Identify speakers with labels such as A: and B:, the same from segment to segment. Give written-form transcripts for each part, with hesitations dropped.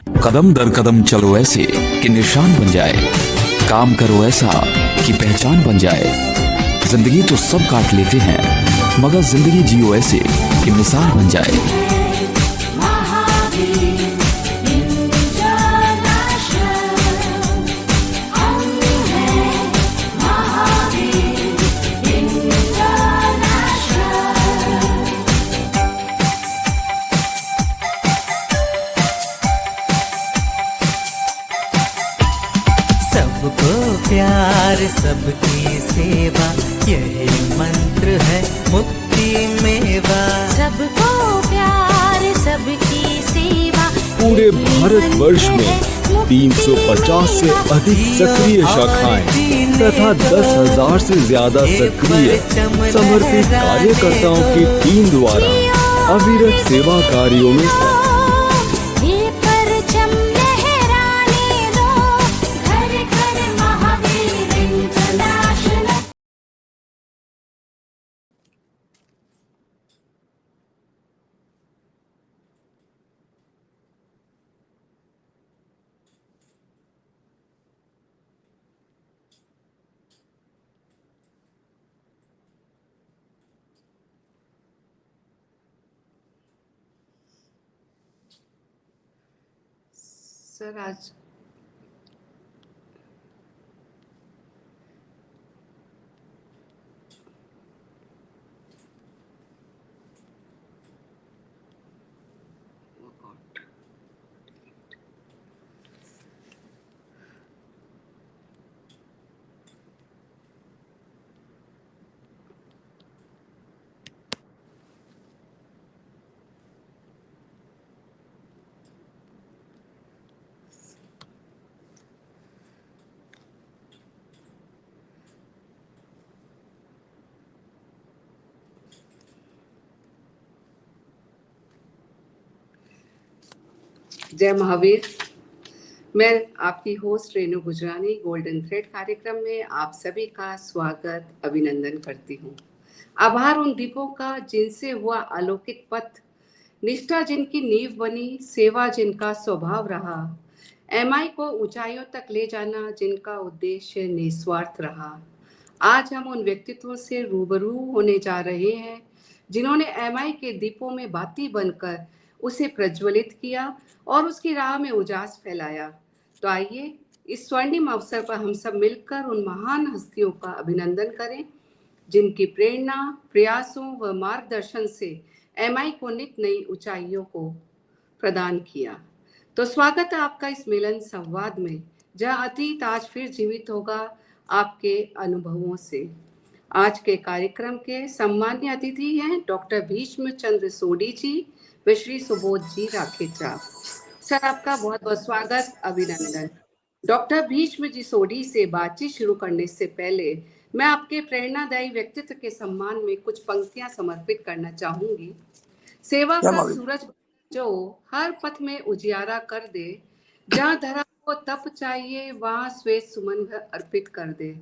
A: कदम दर कदम चलो ऐसे कि निशान बन जाए, काम करो ऐसा कि पहचान बन जाए। जिंदगी तो सब काट लेते हैं, मगर जिंदगी जियो ऐसे कि मिसाल बन जाए।
B: सबको प्यार सबकी सेवा, यही मंत्र है मुक्ति मेवा।
C: सबको प्यार सबकी सेवा।
D: पूरे भारत वर्ष में 350 से अधिक सक्रिय शाखाएं तथा 10,000 से ज्यादा सक्रिय समर्पित कार्यकर्ताओं की टीम द्वारा अविरत सेवा कार्यों में
E: सर आज जय महावीर। मैं आपकी होस्ट रेणु गुजरानी गोल्डन थ्रेड कार्यक्रम में आप सभी का स्वागत अभिनंदन करती हूँ। आभार उन दीपों का जिनसे हुआ अलौकिक पथ, निष्ठा जिनकी नींव बनी, सेवा जिनका स्वभाव रहा, एमआई को ऊंचाइयों तक ले जाना जिनका उद्देश्य निस्वार्थ रहा। आज हम उन व्यक्तित्वों से रूबरू होने जा रहे हैं जिन्होंने एमआई के दीपों में बाती बनकर उसे प्रज्वलित किया और उसकी राह में उजास फैलाया। तो आइए इस स्वर्णिम अवसर पर हम सब मिलकर उन महान हस्तियों का अभिनंदन करें जिनकी प्रेरणा, प्रयासों व मार्गदर्शन से एमआई को नित नई ऊंचाइयों को प्रदान किया। तो स्वागत है आपका इस मिलन संवाद में, जहां अतीत आज फिर जीवित होगा आपके अनुभवों से। आज के कार्यक्रम के सम्मान्य अतिथि हैं डॉक्टर भीष्म चंद्र सोडी जी व श्री सुबोध जी राखेचा। सर आपका बहुत बहुत स्वागत, अभिनंदन। डॉक्टर भीष्म जी सोडी से बातचीत शुरू करने से पहले मैं आपके प्रेरणादायी व्यक्तित्व के सम्मान में कुछ पंक्तियां समर्पित करना चाहूंगी। सेवा का सूरज जो हर पथ में उजियारा कर दे, जहाँ धरा को तप चाहिए वहाँ श्वेत सुमन अर्पित कर दे।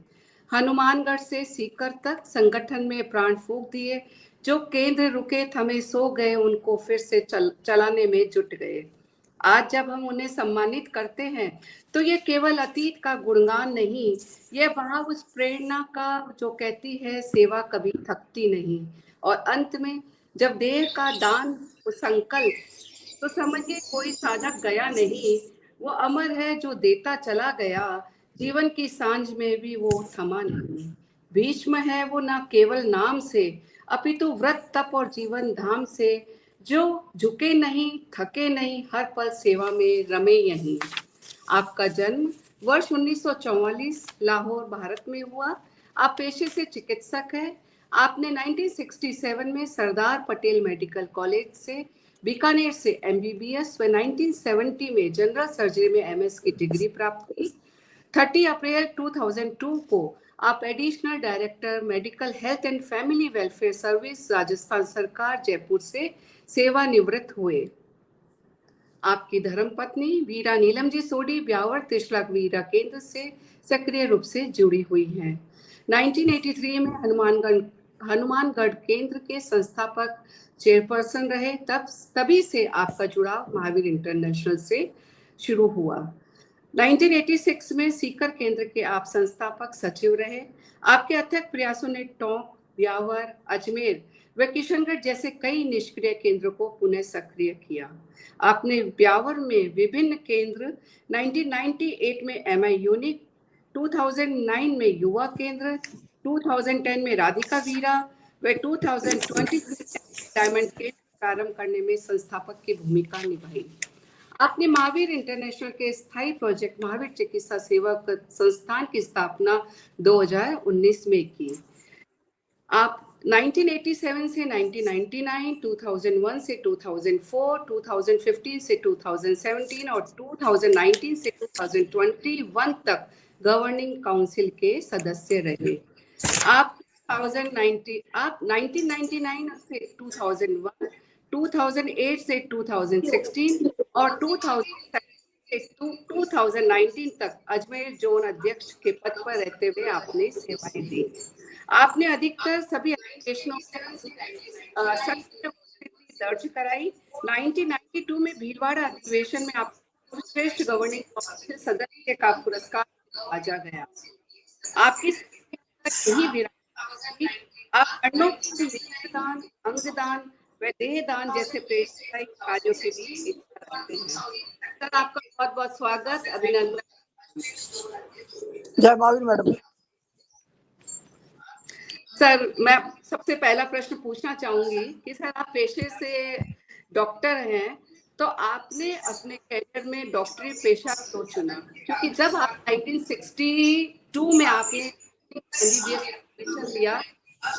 E: हनुमानगढ़ से सीकर तक संगठन में प्राण फूंक दिए, जो केंद्र रुके थमे सो गए उनको फिर से चलाने में जुट गए। आज जब हम उन्हें सम्मानित करते हैं तो ये केवल अतीत का गुणगान नहीं, ये भाव उस प्रेरणा का जो कहती है सेवा कभी थकती नहीं। और अंत में जब देह का दान संकल्प, तो समझिए कोई साधक गया नहीं, वो अमर है जो देता चला गया, जीवन की सांझ में भी वो थमा नहीं। भीष्म है वो ना केवल नाम से, अपितु व्रत तप और जीवन धाम से, जो झुके नहीं थके नहीं, हर पल सेवा में रमे यहीं। आपका जन्म वर्ष 1944 लाहौर भारत में हुआ। आप पेशे से चिकित्सक हैं। आपने 1967 में सरदार पटेल मेडिकल कॉलेज से बीकानेर से एमबीबीएस व 1970 में जनरल सर्जरी में एमएस की डिग्री प्राप्त की। 30 अप्रैल 2002 को आप additional director medical health and family welfare service Rajasthan सरकार जयपुर से सेवानिवृत्त हुए। आपकी धर्मपत्नी वीरा नीलम जी सोडी ब्यावर त्रिशला वीरा केंद्र से सक्रिय रूप से जुड़ी हुई हैं। 1983 में हनुमानगढ़ केंद्र के संस्थापक चेयरपर्सन रहे। तभी से आपका जुड़ाव महावीर इंटरनेशनल से शुरू हुआ। 1986 में सीकर केंद्र के आप संस्थापक सचिव रहे। आपके अथक प्रयासों ने टोंक, ब्यावर, अजमेर व किशनगढ़ जैसे कई निष्क्रिय केंद्रों को पुनः सक्रिय किया। आपने ब्यावर में विभिन्न केंद्र, 1998 में एमआई यूनिक, 2009 में युवा केंद्र, 2010 में राधिका वीरा व 2023 में डायमंड केंद्र प्रारंभ करने में संस्थापक की भूमिका निभाई। आपने महावीर इंटरनेशनल के स्थायी प्रोजेक्ट महावीर चिकित्सा सेवा संस्थान की स्थापना 2019 में की। आप 1987 से 1999, 2001 से 2004, 2015 से 2017 और 2019 से 2021 तक गवर्निंग काउंसिल के सदस्य रहे। आप 1999 से 2001, 2008 से 2016 और 2007 से 2019 तक अजमेर जोन अध्यक्ष के पद पर रहते हुए आपने सेवाएं दी। आपने अधिकतर सभी एप्लीकेशनों में दर्ज कराई। 1992 में भीलवाड़ा अधिवेशन में आप श्रेष्ठ गवर्निंग काउंसिल सदस्य का पुरस्कार दिया गया। आपकी यही विरासत, आप अन्नों के नेत्रदान, अंगदान व देहदान जैसे प्रेरणादायी कार्यों के लिए रखते हैं। सर, आपका बहुत बहुत स्वागत, अभिनंदन।
F: जय महावीर मैडम।
E: सर, मैं सबसे पहला प्रश्न पूछना चाहूंगी कि सर, आप पेशे से डॉक्टर हैं, तो आपने अपने कैरियर में डॉक्टरी पेशा क्यों चुना? क्योंकि जब आप 1962 में आपने एमबीबीएस लिया,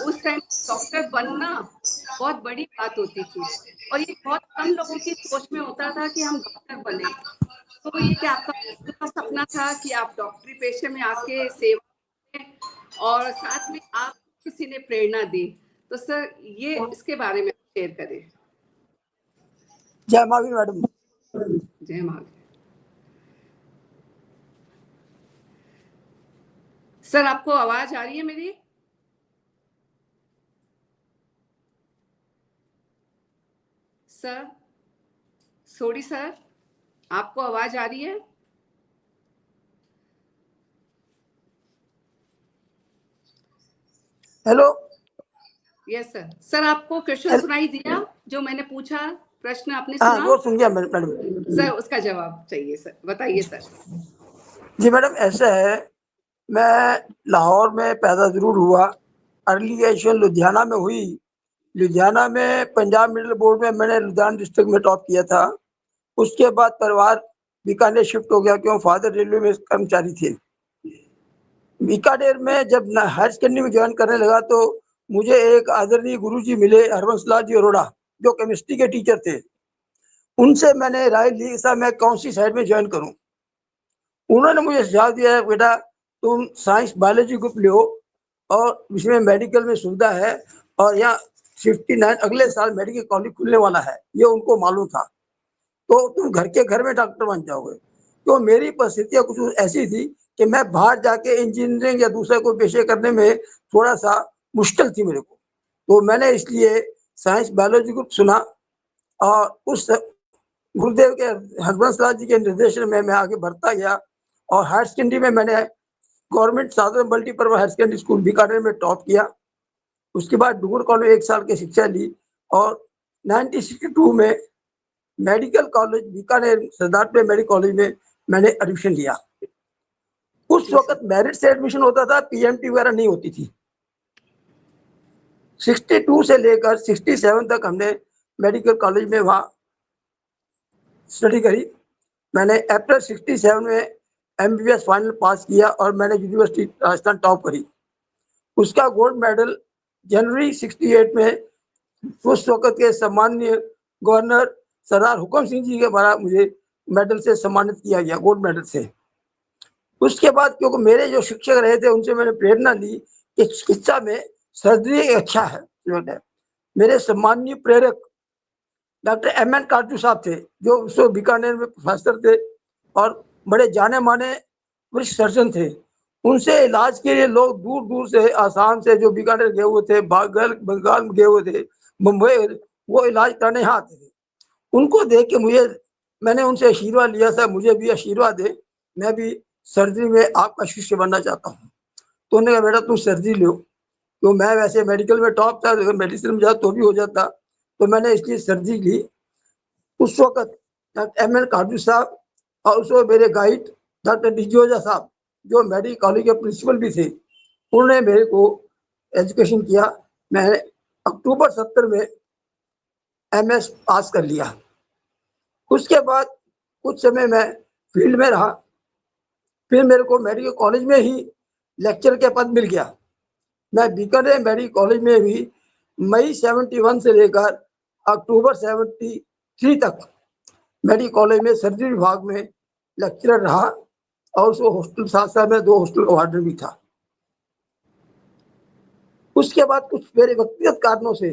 E: उस टाइम डॉक्टर बनना बहुत बड़ी बात होती थी और ये बहुत कम लोगों की सोच में होता था कि हम डॉक्टर बने। तो ये क्या आपका सपना था कि आप डॉक्टरी पेशे में आके सेवा करें और साथ में आप किसी ने प्रेरणा दी? तो सर, ये इसके बारे में शेयर करें।
F: जय महावीर मैडम।
E: जय महावीर। सर, आपको आवाज आ रही है मेरी? सर, सोडी सर, आपको आवाज आ रही है?
F: हेलो।
E: Yes sir. सर, आपको क्वेश्चन सुनाई दिया जो मैंने पूछा? प्रश्न आपने
F: हाँ,
E: सुना?
F: वो सुन गया मैडम।
E: सर, उसका जवाब चाहिए सर, बताइए सर।
F: जी मैडम, ऐसा है, मैं लाहौर में पैदा जरूर हुआ, अर्ली एजुकेशन लुधियाना में हुई। लुधियाना में पंजाब मिडिल बोर्ड में मैंने लुधियाना डिस्ट्रिक्ट में टॉप किया था। उसके बाद परिवार बीकानेर शिफ्ट हो गया, क्यों फादर रेलवे में कर्मचारी थे। बीकानेर में जब हायर सेकेंडरी में ज्वाइन करने लगा तो मुझे एक आदरणीय गुरुजी मिले, हरबंस लाल जी अरोड़ा, जो केमिस्ट्री के टीचर थे। उनसे मैंने राय ली, साहब मैं कौन सी साइड में ज्वाइन करूं। उन्होंने मुझे सुझाव दिया, बेटा तुम साइंस बायोलॉजी ग्रुप लो और इसमें मेडिकल में सुविधा है और यहाँ 59 अगले साल मेडिकल कॉलेज खुलने वाला है, ये उनको मालूम था, तो तुम घर के घर में डॉक्टर बन जाओगे। तो मेरी परिस्थितियाँ कुछ ऐसी थी कि मैं बाहर जाके इंजीनियरिंग या दूसरा कोई पेशे करने में थोड़ा सा मुश्किल थी मेरे को। तो मैंने इसलिए साइंस बायोलॉजी ग्रुप सुना और उस गुरुदेव के हरबंस लाल जी के निर्देशन में मैं आगे बढ़ता गया और हायर सेकेंडरी में मैंने गवर्नमेंट साधन multipurpose higher secondary school Bikaner में टॉप किया। उसके बाद डूंगर कॉलेज 1 साल की शिक्षा ली और 1962 में मेडिकल कॉलेज बीकानेर सरदार मेडिकल कॉलेज में मैंने एडमिशन लिया। उस वक्त मेरिट से एडमिशन होता था, पीएमटी वगैरह नहीं होती थी। 62 से लेकर 67 तक हमने मेडिकल कॉलेज में वहाँ स्टडी करी। मैंने अप्रैल 67 में एमबीबीएस फाइनल पास किया और मैंने यूनिवर्सिटी राजस्थान टॉप करी। उसका गोल्ड मेडल जनवरी 68 में उस वक्त के सम्माननीय गवर्नर सरदार हुकम सिंह जी के द्वारा मुझे मेडल से सम्मानित किया गया, गोल्ड मेडल से। उसके बाद क्योंकि मेरे जो शिक्षक रहे थे उनसे मैंने प्रेरणा ली कि चिकित्सा में सर्जरी अच्छा है। मेरे सम्माननीय प्रेरक डॉक्टर एम.एन. काटजू साहब थे, जो उस बीकानेर में प्रोफेसर थे और बड़े जाने माने वरिष्ठ सर्जन थे। उनसे इलाज के लिए लोग दूर दूर से, आसाम से जो बीकानेर गए हुए थे, बंगाल में गए हुए थे, मुंबई, वो इलाज करने यहाँ आते थे। उनको देख के मुझे मैंने उनसे आशीर्वाद लिया था, मुझे भी आशीर्वाद दे, मैं भी सर्जरी में आपका शिष्य बनना चाहता हूँ। तो उन्होंने कहा बेटा तुम सर्जरी लो। तो मैं वैसे मेडिकल में टॉप था, अगर मेडिसिन में जाता तो भी हो जाता, तो मैंने इसलिए सर्जरी ली। उस वक्त डॉक्टर एम एन काजू साहब और उस वक्त मेरे गाइड डॉक्टर डिजोजा साहब, जो मेडिकल कॉलेज के प्रिंसिपल भी थे, उन्होंने मेरे को एजुकेशन किया। मैंने अक्टूबर 70 में MS पास कर लिया। उसके बाद कुछ समय मैं फील्ड में रहा, फिर मेरे को मेडिकल कॉलेज में ही लेक्चर के पद मिल गया। मैं बीकानेर मेडिकल कॉलेज में भी मई 71 से लेकर अक्टूबर 73 तक मेडिकल कॉलेज में सर्जरी विभाग में लेक्चरर रहा, और उसको हॉस्टल साथ साथ में 2 हॉस्टल का वार्डन भी था। उसके बाद कुछ मेरे व्यक्तिगत कारणों से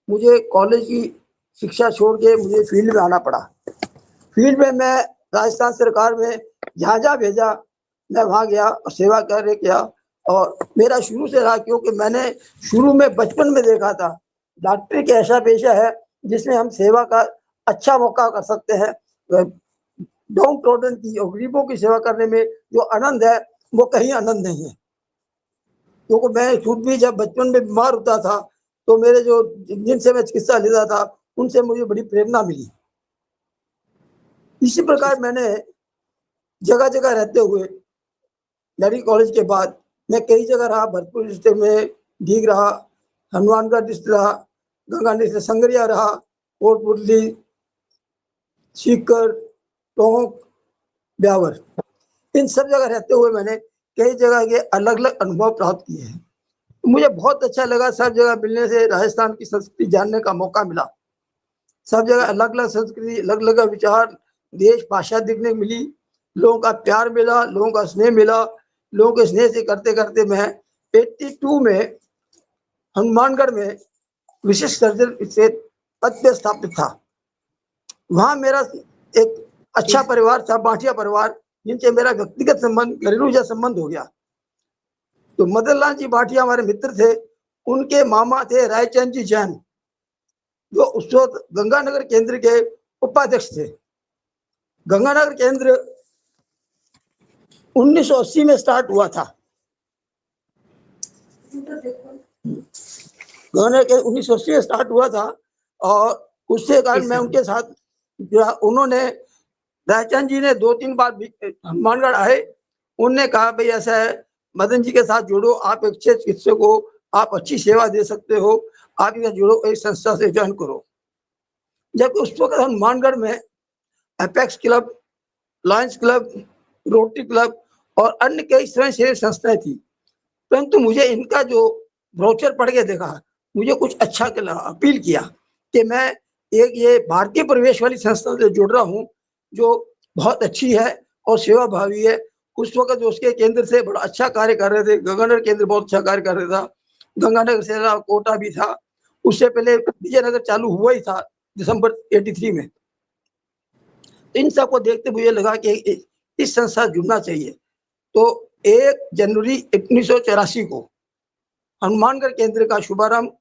F: मुझे कॉलेज की शिक्षा छोड़ के मुझे फील्ड में आना पड़ा। फील्ड में मैं राजस्थान सरकार में जहाँ जहाँ भेजा मैं वहाँ गया और सेवा कार्य किया। और मेरा शुरू से रहा, क्योंकि मैंने शुरू में बचपन में देखा था डॉक्टरी एक ऐसा पेशा है जिसमें हम सेवा का अच्छा मौका कर सकते हैं। डाउन ट्रोडन की और गरीबों की सेवा करने में जो आनंद है वो कहीं आनंद नहीं है। क्योंकि मैं खुद भी जब बचपन में बीमार होता था तो मेरे जो जिनसे मैं चिकित्सा लेता था उनसे मुझे बड़ी प्रेरणा मिली। इसी प्रकार मैंने जगह जगह रहते हुए मेडिकल कॉलेज के बाद मैं कई जगह रहा, भरतपुर डिस्ट्रिक्ट में ढीग रहा, हनुमानगढ़ डिस्ट्रिक्ट रहा, गंगा डिस्ट्रिक्ट संगरिया रहा, कोटपुतली, सीकर, टोंक, ब्यावर, इन सब जगह रहते हुए मैंने कई जगह के अलग अलग अनुभव प्राप्त किए हैं। मुझे बहुत अच्छा लगा, सब जगह मिलने से राजस्थान की संस्कृति जानने का मौका मिला। सब जगह अलग अलग संस्कृति, अलग अलग विचार, देश भाषा देखने को मिली, लोगों का प्यार मिला, लोगों का स्नेह मिला। लोगों के स्नेह से करते करते मैं 82 में हनुमानगढ़ में विशिष्ट सर्जन से पद पे स्थापित था। वहाँ मेरा एक अच्छा परिवार था, बाटिया परिवार, जिनसे मेरा व्यक्तिगत संबंध, घरेलू जैसा संबंध हो गया। तो मदन लाल जी भाटिया हमारे मित्र थे, उनके मामा थे रायचंद जी जैन, जो उस वक्त गंगानगर केंद्र के उपाध्यक्ष थे। गंगानगर केंद्र 1980 में स्टार्ट हुआ था। गंगानगर केंद्र 1980 में स्टार्ट हुआ था, और उससे कारण मैं उनके साथ, उन्होंने रायचंद जी ने 2-3 बार हनुमानगढ़ आए, उनने कहा भाई ऐसा है, मदन जी के साथ जुड़ो, आप एक अच्छे चिकित्सक हो, आप अच्छी सेवा दे सकते हो, आप इधर जुड़ो, एक संस्था से ज्वाइन करो। जब उस वक्त हनुमानगढ़ में apex club, Lions club, rotary club और अन्य कई स्वयंसेवी संस्थाएं थी, परंतु मुझे इनका जो ब्रोचर पढ़ के देखा, मुझे कुछ अच्छा अपील किया कि मैं एक ये भारतीय प्रवेश वाली संस्था से जुड़ रहा हूँ, जो बहुत अच्छी है और सेवा भावी है। उस वक्त जो उसके केंद्र से बड़ा अच्छा कार्य कर रहे थे, गंगानगर केंद्र बहुत अच्छा कार्य कर रहा था, गंगानगर से कोटा भी था, उससे पहले विजयनगर चालू हुआ ही था दिसंबर 83 में। इन सबको देखते मुझे लगा कि इस संस्था जुड़ना चाहिए। तो 1 जनवरी 1984 को हनुमानगढ़ केंद्र का शुभारंभ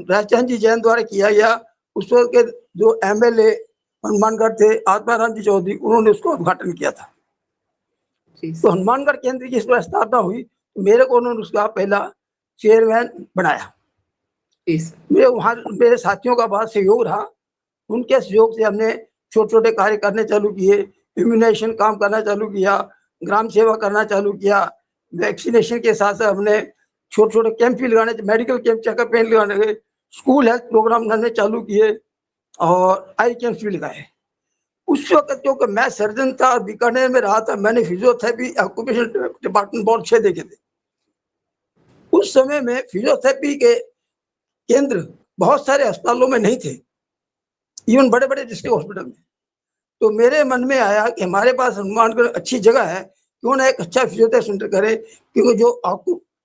F: रायचंद जी जैन द्वारा किया गया। उस वक्त के जो MLA हनुमानगढ़ थे, आत्माराम जी चौधरी, उन्होंने उसको उद्घाटन किया था। तो हनुमानगढ़ केंद्र की स्थापना हुई, मेरे को उन्होंने उसका पहला चेयरमैन बनाया। मेरे वहाँ मेरे साथियों का बहुत सहयोग रहा, उनके सहयोग से हमने छोटे छोटे कार्य करने चालू किए, इम्यूनाइजेशन काम करना चालू किया, ग्राम सेवा करना चालू किया, वैक्सीनेशन के साथ साथ हमने छोटे छोटे कैंप भी लगाने, मेडिकल कैंप, चेकअप कैंप लगाने गए, स्कूल हेल्थ प्रोग्राम करने चालू किए और आई कैंप भी लगाए। उस वक्त क्योंकि मैं सर्जन था और बीकानेर में रहा था, मैंने फिजियोथेरेपी ऑक्यूपेशनल डिपार्टमेंट बहुत 6 देखे थे। उस समय में फिजियोथेरेपी के केंद्र बहुत सारे अस्पतालों में नहीं थे, इवन बड़े बड़े डिस्ट्रिक्ट हॉस्पिटल में। तो मेरे मन में आया कि हमारे पास हनुमानगढ़ अच्छी जगह है, क्यों ना एक अच्छा फिजियोथेरेपी सेंटर करे, क्योंकि जो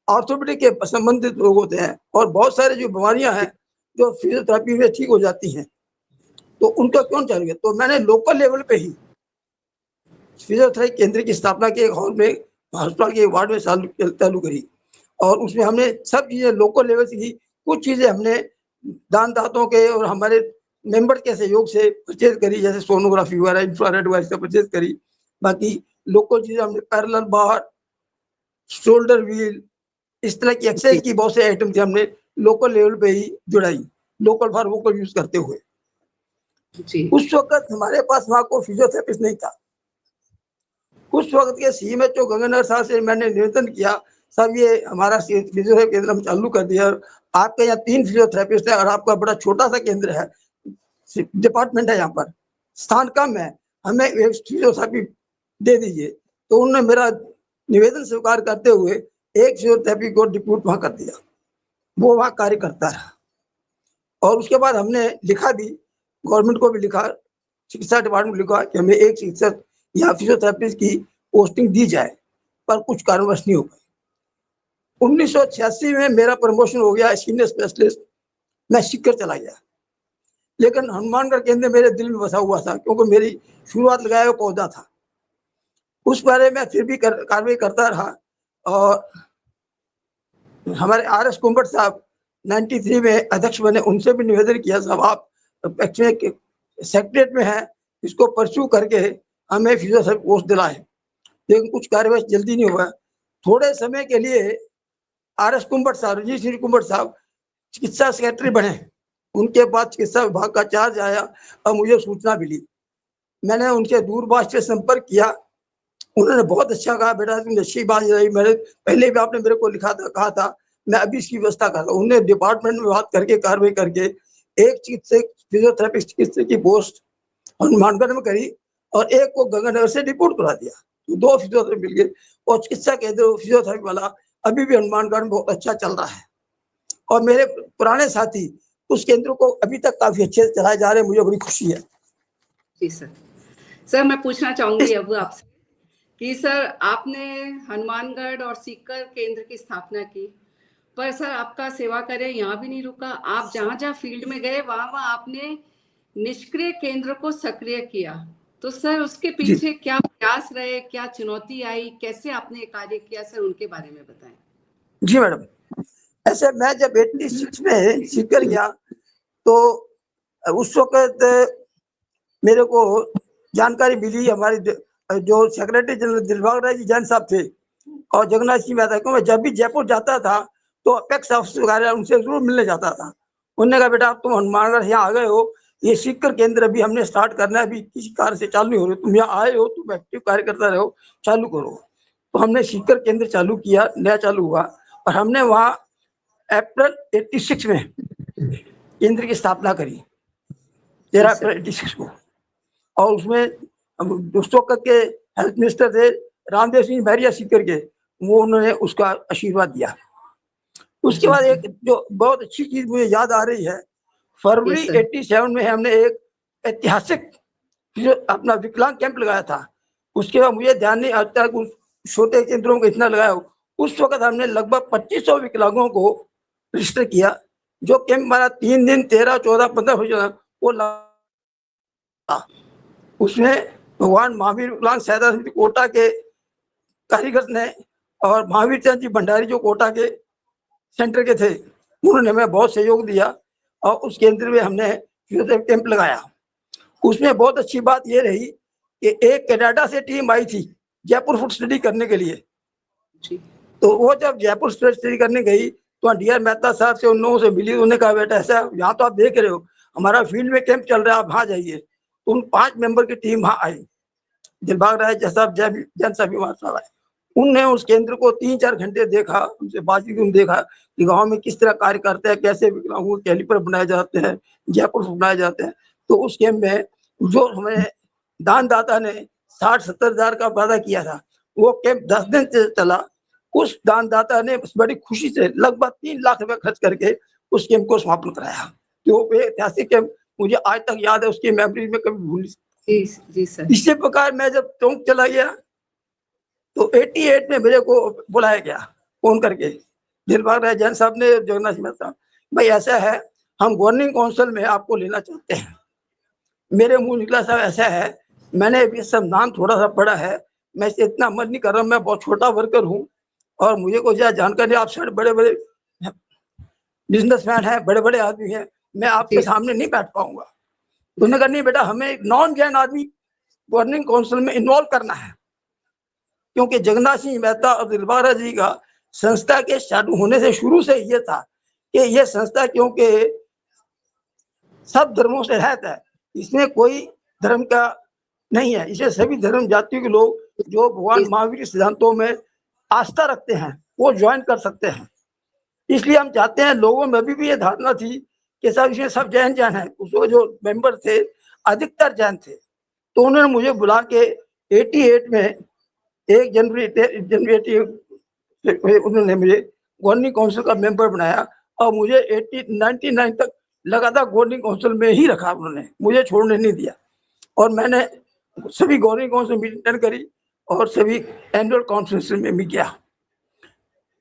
F: ऑर्थोपेडिक के संबंधित लोग होते हैं और बहुत सारे जो बीमारियां हैं जो फिजियोथेरेपी में ठीक हो जाती हैं, तो उनका क्यों चालू किया। तो मैंने लोकल लेवल पे ही फिजियोथेरेपी केंद्र की स्थापना के हॉल में, अस्पताल के वार्ड में चालू करी, और उसमें हमने सब चीजें लोकल लेवल से की। कुछ चीजें हमने दान दाताओं के और हमारे मेंबर के सहयोग से परचेज करी, जैसे सोनोग्राफी वगैरह, इंफ्रारेड वगैरह से परचेज करी। बाकी लोकल चीजें हमने पैरेलल बार, शोल्डर व्हील, इस तरह की एक्सरसाइज की बहुत से आइटम थे, हमने लोकल लेवल पे ही जुड़ाई, लोकल फॉर वोकल यूज करते हुए।
E: जी
F: उस वक्त हमारे पास वहां को फिजियोथेरेपिस्ट नहीं था। उस वक्त के सीएमएचओ गंगानगर साहब से मैंने निवेदन किया, साहब ये हमारा फिजियोथेरेपी केंद्र हम चालू कर दिया, आपके यहाँ 3 फिजियोथेरेपिस्ट है और आपका बड़ा छोटा सा केंद्र है, डिपार्टमेंट है, यहाँ पर स्थान कम है, हमें एक फिजियोथेरेपी दे दीजिए। तो उन्होंने मेरा निवेदन स्वीकार करते हुए एक फिजियोथेरेपी को डिप्यूट वहां कर दिया, वो वहां कार्य करता है। और उसके बाद हमने लिखा भी, गवर्नमेंट को भी लिखा, चिकित्सा डिपार्टमेंट को लिखा कि हमें एक चिकित्सक या फिजियोथेरेपिस्ट की पोस्टिंग दी जाए, पर कुछ कारणवश नहीं हो पाई। 1986 में मेरा प्रमोशन हो गया सीनियर स्पेशलिस्ट, मैं सीकर चला गया। लेकिन हनुमानगढ़ केंद्र मेरे दिल में बसा हुआ था, क्योंकि मेरी शुरुआत लगाया हुआ पौधा था। उस बारे में फिर भी कार्रवाई करता रहा। और हमारे RS कुंभट साहब 93 में अध्यक्ष बने, उनसे भी निवेदन किया, साहब आप सेक्रेटरीट में हैं, इसको परस्यू करके हमें फिजियोथेरेपी पोस्ट दिलाएं। लेकिन कुछ कार्यवाही जल्दी नहीं हुआ। थोड़े समय के लिए RS कुंभट साहब, रंजीत सिंह कुंभट साहब चिकित्सा सेक्रेटरी बने, उनके बाद चिकित्सा विभाग का चार्ज आया और मुझे सूचना मिली। मैंने उनसे दूरभाष से संपर्क किया, उन्होंने बहुत अच्छा कहा, बेटा तुम अच्छी बात रही, मैंने पहले भी आपने मेरे को लिखा था, कहा था, मैं अभी इसकी व्यवस्था कर रहा हूँ। उन्होंने डिपार्टमेंट में बात करके कार्रवाई करके एक चिकित्सक फिजियोथेरेपिस्ट चिकित्सक की पोस्ट हनुमानगढ़ में करी और एक को गंगानगर से रिपोर्ट करा दिया। तो 2 फिजियोथेरेपी मिल गए और चिकित्सा केंद्र फिजियोथेरेपी वाला अभी भी हनुमानगढ़ में बहुत अच्छा चल रहा है। और मेरे पुराने साथी उस केंद्र को अभी तक काफी अच्छे से चलाए जा रहे हैं, मुझे बड़ी खुशी है।
E: जी सर। सर मैं पूछना चाहूंगी अब आपसे कि सर आपने हनुमानगढ़ और सीकर केंद्र की स्थापना की, पर सर आपका सेवा कार्य यहाँ भी नहीं रुका। आप जहाँ जहाँ फील्ड में गए वहाँ वहाँ आपने निष्क्रिय केंद्र को सक्रिय किया। तो सर उसके
F: जी
E: पीछे क्या प्रयास रहे, क्या चुनौती आई, कैसे आपने ये कार्य किया, सर उनके बारे में बताएं।
F: जी मैडम, ऐसे मैं जब 86 में सीकर गया तो उस वक्त मेरे को जानकारी मिली, हमारे जो सेक्रेटरी जनरल दिलबाग राय जी जैन साहब थे और जगन्नाथ सिंह यादव, को मैं जब भी जयपुर जाता था तो अपेक्स ऑफिसर वगैरह उनसे जरूर मिलने जाता था। उन्होंने कहा बेटा आप तुम हनुमानगढ़ यहाँ आ गए हो, ये सीकर केंद्र अभी हमने स्टार्ट करना है, अभी किसी कार्य से चालू नहीं हो रही, तुम यहाँ आए हो, तुम एक्टिव कार्य करता रहो, चालू करो। तो हमने सीकर केंद्र चालू किया, नया चालू हुआ और हमने वहाँ अप्रैल 86 में केंद्र की स्थापना करी, 13 अप्रैल 86 को। और उसमें दोस्तों के हेल्थ मिनिस्टर थे रामदेव सिंह बैरिया सीकर के, वो उन्होंने उसका आशीर्वाद दिया। उसके बाद एक जो बहुत अच्छी चीज मुझे याद आ रही है, फरवरी 87 में हमने एक ऐतिहासिक जो अपना विकलांग कैंप लगाया था। उसके बाद मुझे ध्यान नहीं आज तक उस छोटे केंद्रों को इतना लगाया हो। उस वक्त हमने लगभग 2500 विकलांगों को रजिस्टर किया। जो कैंप हमारा 3 दिन 13, 14, 15 हो जाना वो लगा। उसमें भगवान महावीर विकलांग सहायता समिति कोटा के कारीगर ने और महावीर चंद जी भंडारी जो कोटा के सेंटर के थे, उन्होंने हमें बहुत सहयोग दिया और उस केंद्र में हमने फिजियोथेरेपी कैंप लगाया। उसमें बहुत अच्छी बात ये रही कि एक कनाडा से टीम आई थी जयपुर फूड स्टडी करने के लिए। तो वो जब जयपुर स्टडी करने गई तो डीआर मेहता साहब से उन लोगों से मिली, उन्होंने कहा बेटा ऐसा यहाँ तो आप देख रहे हो हमारा फील्ड में कैंप चल रहा है, आप वहाँ जाइए। तो उन 5 मेंबर की टीम वहाँ आई, दिलबाग राय साहब, जैन साहब साहब आए। उनने उस केंद्र को 3-4 घंटे देखा, उनसे बातचीत उन्होंने देखा कि गांव में किस तरह कार्य करते हैं, कैसे विकलांगों के कैलिपर बनाए जाते हैं, जयपुर बनाए जाते हैं। तो उस कैंप में जो हमें दानदाता ने 60-70 हजार का वादा किया था, वो कैंप 10 दिन से चला। उस दानदाता ने बड़ी खुशी से लगभग 3 लाख रुपए खर्च करके उस कैंप को समापन कराया। तो ऐतिहासिक कैंप मुझे आज तक याद है, उसकी मेमोरी में कभी भूल नहीं।
E: जी सर।
F: इसी प्रकार मैं जब टोंक चला गया तो 88 में मेरे को बुलाया गया फोन करके, दिलबाग राय जैन साहब ने, जगन्नाथ सिंह साहब, भाई ऐसा है हम गवर्निंग काउंसिल में आपको लेना चाहते हैं। मेरे मुंह निकला साहब ऐसा है, मैंने अभी सब नाम थोड़ा सा पढ़ा है, मैं इसे इतना अमल नहीं कर रहा, मैं बहुत छोटा वर्कर हूँ और मुझे को ज्यादा जानकारी, आप सर बड़े बड़े बिजनेसमैन हैं, बड़े बड़े आदमी हैं, मैं आपके सामने नहीं बैठ पाऊंगा। उन्होंने कहा नहीं बेटा, हमें एक नॉन जैन आदमी गवर्निंग काउंसिल में इन्वॉल्व करना है, क्योंकि जगन्नाथ सिंह मेहता और दिलबाग जी का संस्था के चालू होने से शुरू से ये था कि ये संस्था क्योंकि सब धर्मों से रहता है, इसमें कोई धर्म का नहीं है, इसे सभी धर्म जातियों के लोग जो भगवान महावीर के सिद्धांतों में आस्था रखते हैं वो ज्वाइन कर सकते हैं। इसलिए हम चाहते हैं, लोगों में अभी भी ये धारणा थी कि सब इसमें सब जैन जैन है, उसको जो मेंबर थे अधिकतर जैन थे। तो उन्होंने मुझे बुला के 88 में 1 जनवरी उन्होंने मुझे गवर्निंग काउंसिल का मेंबर बनाया और मुझे 99 तक लगातार गवर्निंग काउंसिल में ही रखा, उन्होंने मुझे छोड़ने नहीं दिया। और मैंने सभी गवर्निंग काउंसिल मीटिंग अटेंड करी और सभी एनुअल कॉन्फ्रेंस में भी गया।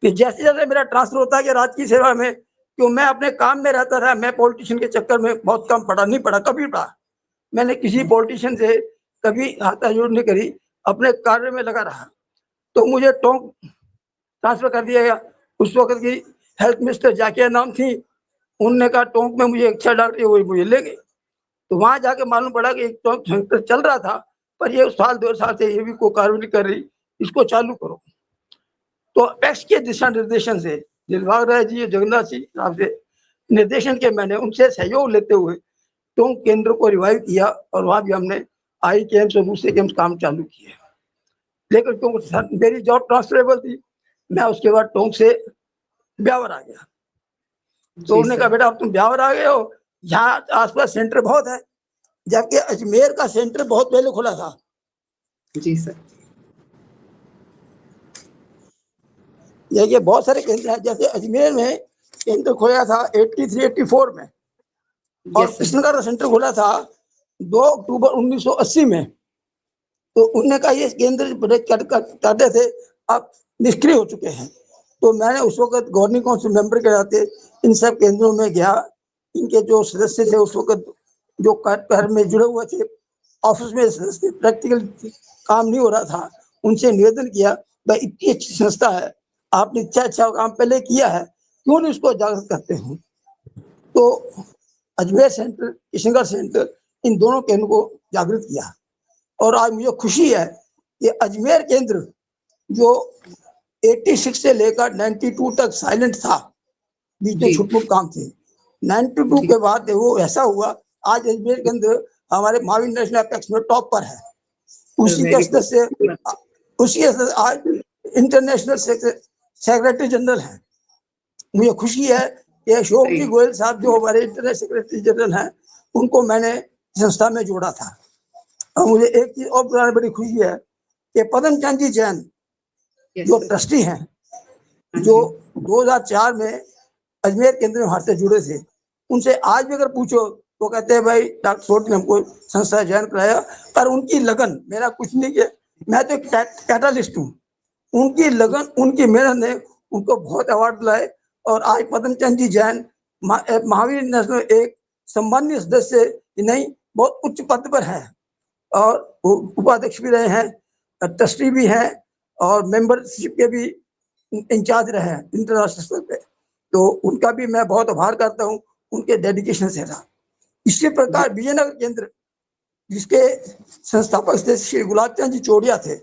F: कि जैसे जैसे मेरा ट्रांसफर होता गया राज की सेवा में, क्यों मैं अपने काम में रहता था, मैं पॉलिटिशियन के चक्कर में बहुत कम पढ़ा, नहीं पढ़ा, कभी पढ़ा मैंने किसी पॉलिटिशियन से कभी हाथाजोड़ नहीं करी, अपने कार्य में लगा रहा। तो मुझे टोंक ट्रांसफर कर दिया गया। उस वक्त की हेल्थ मिनिस्टर जाकिया नाम थी, उनने कहा टोंक में मुझे अच्छा डॉक्टर वही मुझे ले गए। तो वहां जाके मालूम पड़ा कि एक टोंक सेंटर चल रहा था, पर ये साल 2 साल से ये भी कोई कार्रवाई नहीं कर रही, इसको चालू करो। तो पैक्स के दिशा निर्देशन से दिलबाग राय जी, जगन्नाथ सिंह साहब से निर्देशन के मैंने उनसे सहयोग लेते हुए टोंक केंद्र को रिवाइव किया और वहां भी हमने आई कैंप्स और दूसरे कैंप्स काम चालू किए। लेकिन क्योंकि मेरी जॉब ट्रांसफरेबल थी, मैं उसके बाद टोंक से ब्यावर आ गया। तो उन्होंने कहा बेटा अब तुम ब्यावर आ गए हो, यहाँ आसपास सेंटर बहुत है, जबकि अजमेर का सेंटर बहुत पहले खुला था।
E: जी सर।
F: ये बहुत सारे केंद्र हैं, जैसे अजमेर में केंद्र खोला था 83-84 में, और कृष्णनगर का सेंटर खोला था 2 अक्टूबर 1980 में। तो उन्होंने कहा ये केंद्र बड़े काटे थे, अब निष्क्रिय हो चुके हैं। तो मैंने उस वक्त गवर्निंग काउंसिल मेंबर के नाते इन सब केंद्रों में गया। इनके जो सदस्य थे उस वक्त जो कार्य में जुड़े हुए थे, ऑफिस में सदस्य प्रैक्टिकल काम नहीं हो रहा था, उनसे निवेदन किया, भाई इतनी अच्छी संस्था है, आपने अच्छा काम पहले किया है, क्यों नहीं उसको जागृत करते हो। तो अजमेर सेंटर, किशनगढ़ सेंटर, इन दोनों केंद्र को जागृत किया। और आज मुझे खुशी है कि अजमेर केंद्र जो 86 से लेकर 92 तक साइलेंट था, बीच में छुटमुट काम थे, 92 के बाद वो ऐसा हुआ, आज अजमेर केंद्र हमारे महावीर नेशनल एपेक्स में टॉप पर है। उसी के सदस्य आज इंटरनेशनल सेक्रेटरी जनरल हैं। मुझे खुशी है कि अशोक जी गोयल साहब जो हमारे इंटरनेशनल सेक्रेटरी जनरल हैं, उनको मैंने संस्था में जोड़ा था। और मुझे एक चीज और बताने बड़ी खुशी है कि पदम चंद जी जैन जो ट्रस्टी हैं, जो 2004 में अजमेर केंद्र में हमारे से जुड़े थे, उनसे आज भी अगर पूछो तो कहते हैं भाई डॉक्टर सोट ने हमको संस्था ज्वाइन कराया, पर उनकी लगन, मेरा कुछ नहीं किया, मैं तो कैटलिस्ट हूँ, उनकी लगन, उनकी मेहनत ने उनको बहुत अवार्ड दिलाए। और आज पदम चंद जी जैन महावीर नेशनल एक सम्मानीय सदस्य नहीं, बहुत उच्च पद पर है, और उपाध्यक्ष भी रहे हैं, ट्रस्टी भी हैं, और मेंबरशिप के भी इंचार्ज रहे हैं इंटरनेशनल स्तर पे। तो उनका भी मैं बहुत आभार करता हूँ, उनके डेडिकेशन से था। इसी प्रकार विजयनगर केंद्र, जिसके संस्थापक थे श्री गुलाब चंद जी चौड़िया थे,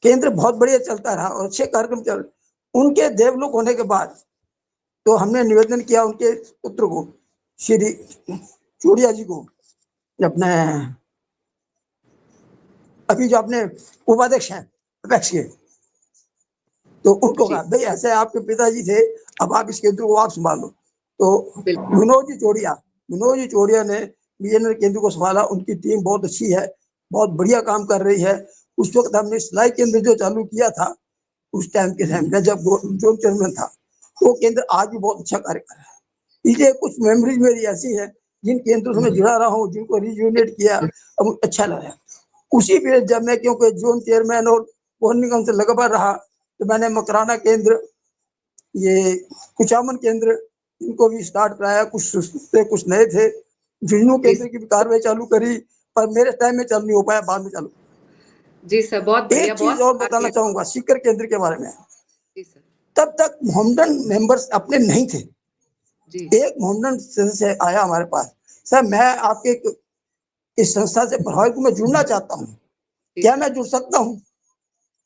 F: केंद्र बहुत बढ़िया चलता रहा और अच्छे कार्यक्रम चल। उनके देवलोक होने के बाद तो हमने निवेदन किया उनके पुत्र को, श्री चौड़िया जी को, अपने अभी जो अपने उपाध्यक्ष हैं अपेक्स के, तो उनको कहा भाई ऐसे आपके पिताजी थे, अब आप इस केंद्र को आप संभालो। तो विनोद जी चौड़िया ने विजयनगर केंद्र को संभाला। उनकी टीम बहुत अच्छी है, बहुत बढ़िया काम कर रही है। उस वक्त हमने सिलाई केंद्र जो चालू किया था उस टाइम के टाइम में, जब जोन चेयरमैन था, वो केंद्र आज भी बहुत अच्छा कार्य कर रहा है। इसलिए कुछ मेमोरीज मेरी ऐसी है जिन केंद्रों से मैं जुड़ा रहा हूँ, जिनको रिजुनेट किया, अब अच्छा लगा। उसी पीरियड जब मैं क्योंकि जोन चेयरमैन और गवर्निंग काउंसिल लगातार रहा, तो मैंने मकराना केंद्र, ये कुचामन केंद्र, इनको भी स्टार्ट कराया। कुछ नए थे। झुंझुनू केंद्र की भी कार्रवाई चालू करी, पर मेरे टाइम में चालू नहीं हो पाया, बाद में चालू।
E: जी सर, बहुत बढ़िया।
F: एक चीज और बताना चाहूंगा सीकर केंद्र के बारे में।
E: जी सर।
F: तब तक मोहम्मदन मेंबर्स अपने नहीं थे।
E: जी।
F: एक मोहम्मदन सदस्य आया हमारे पास, सर मैं आपके इस संस्था से प्रभावित हूं, मैं जुड़ना चाहता हूँ,
E: जी
F: क्या
E: सर,
F: मैं जुड़ सकता हूँ?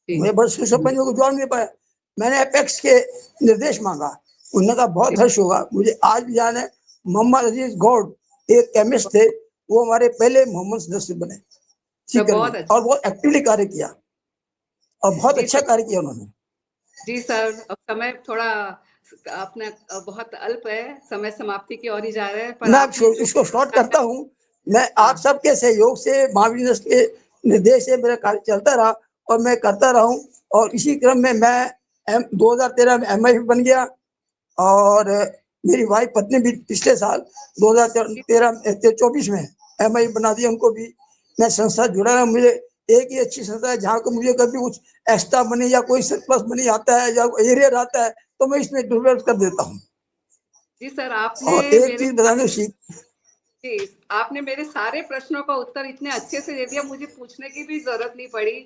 E: जी
F: मुझे बड़े खुश अपन को जुड़ नहीं पाया। मैंने अपेक्स के निर्देश मांगा, उन्होंने कहा बहुत हर्ष होगा। मुझे आज भी याद है, मोहम्मद अजीज गौड एक केमिस्ट थे, वो हमारे पहले मोहम्मद सदस्य बने
E: सर,
F: सीकर में,
E: बहुत अच्छा।
F: और बहुत एक्टिवली कार्य किया और बहुत
E: जी
F: अच्छा
E: सर,
F: कार्य किया उन्होंने।
E: जी सर, अब समय थोड़ा अपना बहुत अल्प है, समय समाप्ति की ओर ही जा रहे हैं, पर
F: मैं
E: आपने जो
F: इसको शॉर्ट करता हूँ। मैं आप
E: हाँ,
F: सबके सहयोग से, महावीर ट्रस्ट के निर्देश से मेरा कार्य चलता रहा और मैं करता रहा हूँ। और इसी क्रम में मैं 2013 में MI बन गया, और मेरी वाइफ पत्नी भी पिछले साल 2013-24 में MI बना दिया उनको भी। मैं संस्था जुड़ा है, मुझे एक ही अच्छी संस्था है जहाँ को मुझे कभी कुछ एक्स्ट्रा मनी या कोई सरप्लस मनी आता है या एरियर आता है तो मैं इसमें डिवेल्प कर देता हूँ।
E: जी सर, आपने
F: और एक
E: मेरे
F: चीज बताने
E: जी, आपने मेरे सारे प्रश्नों का उत्तर इतने अच्छे से दे दिया, मुझे पूछने की भी ज़रूरत नहीं पड़ी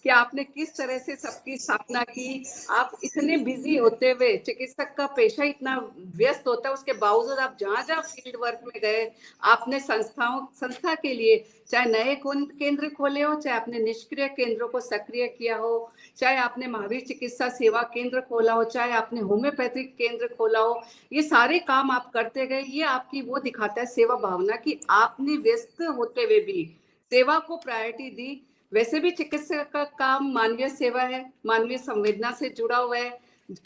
E: कि आपने किस तरह से सबकी स्थापना की। आप इतने बिज़ी होते हुए, चिकित्सक का पेशा इतना व्यस्त होता है, उसके बावजूद आप जहाँ-जहाँ फील्ड वर्क में गए, आपने संस्था के लिए चाहे नए केंद्र खोले हो, चाहे आपने निष्क्रिय केंद्रों को सक्रिय किया हो, चाहे आपने महावीर चिकित्सा सेवा केंद्र खोला हो, चाहे आपने होम्योपैथिक केंद्र खोला हो, ये सारे काम आप करते गए। ये आपकी वो दिखाता है सेवा भावना कि आपने व्यस्त होते हुए भी सेवा को प्रायोरिटी दी। वैसे भी चिकित्सक का काम मानवीय सेवा है, मानवीय संवेदना से जुड़ा हुआ है,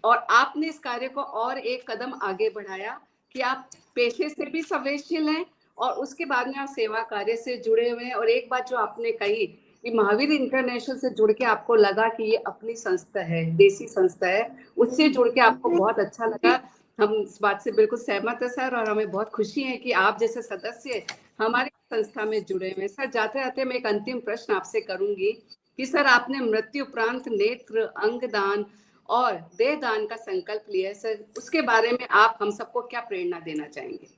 E: और आपने इस कार्य को और एक कदम आगे बढ़ाया कि आप पेशे से भी संवेदनशील हैं और उसके बाद में आप सेवा कार्य से जुड़े हुए हैं। और एक बात जो आपने कही कि महावीर इंटरनेशनल से जुड़ के आपको लगा कि ये अपनी संस्था है, देसी संस्था है, उससे जुड़ के आपको बहुत अच्छा लगा। हम इस बात से बिल्कुल सहमत है सर, और हमें बहुत खुशी है कि आप जैसे सदस्य हमारी संस्था में जुड़े हुए हैं। सर, जाते जाते मैं एक अंतिम प्रश्न आपसे करूंगी कि सर, आपने मृत्यु उपरांत नेत्र, अंगदान और देह दान का संकल्प लिया है सर, उसके बारे में आप हम सबको क्या प्रेरणा देना चाहेंगे?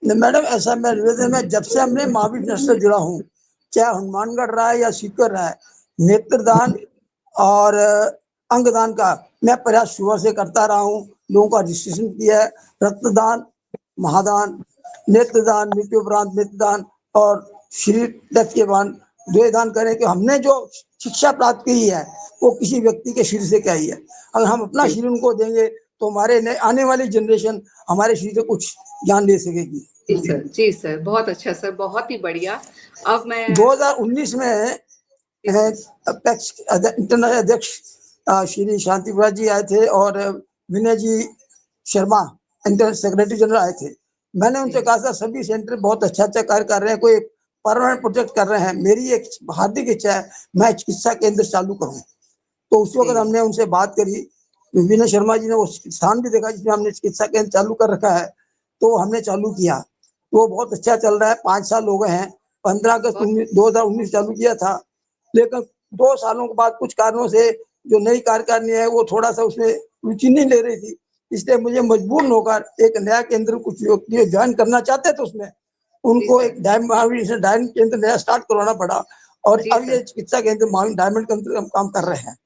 F: मैडम, ऐसा मैं निवेदन में, जब से हमने महावीर ट्रस्ट से जुड़ा हूँ, चाहे हनुमानगढ़ रहा है या सीकर रहा है, नेत्रदान और अंगदान का मैं प्रयास सुबह से करता रहा हूँ। लोगों का रजिस्ट्रेशन किया है। रक्तदान, महादान, नेत्रदान, मृत्यु उपरांत नेत्रदान और शरीर डेथ के बाद देहदान करें कि हमने जो शिक्षा प्राप्त की है वो किसी व्यक्ति के शरीर से क्या ही है। अगर हम अपना शरीर उनको देंगे तो हमारे आने वाली जनरेशन हमारे शरीर से कुछ ज्ञान ले सकेगी।
E: जी सर, जी सर, बहुत अच्छा सर, बहुत ही बढ़िया। अब मैं
F: 2019 में अपेक्स इंटरनेशनल अध्यक्ष श्री शांति प्रसाद जी आए थे और विनय जी शर्मा इंटर सेक्रेटरी जनरल आए थे। मैंने उनसे कहा था सभी सेंटर बहुत अच्छा अच्छा कार्य कर रहे हैं, कोई परमानेंट प्रोजेक्ट कर रहे हैं, मेरी एक हार्दिक इच्छा है मैं चिकित्सा केंद्र चालू करूं। तो उस वक्त हमने उनसे बात करी। विनय शर्मा जी ने वो स्थान भी देखा जिसमें हमने चिकित्सा केंद्र चालू कर रखा है, तो हमने चालू किया। वो बहुत अच्छा चल रहा है, 5 साल हो गए हैं। 15 अगस्त 2019 चालू किया था, लेकिन 2 सालों के बाद कुछ कारणों से जो नई कार्यकारिणी है वो थोड़ा सा उसमें रुचि नहीं ले रही थी, इसलिए मुझे मजबूर होकर एक नया केंद्र कुछ व्यक्ति ज्वाइन करना चाहते थे उसमें, उनको एक डायमंड केंद्र नया स्टार्ट करवाना पड़ा। और अब ये चिकित्सा केंद्र डायमंड केंद्र हम काम कर रहे हैं।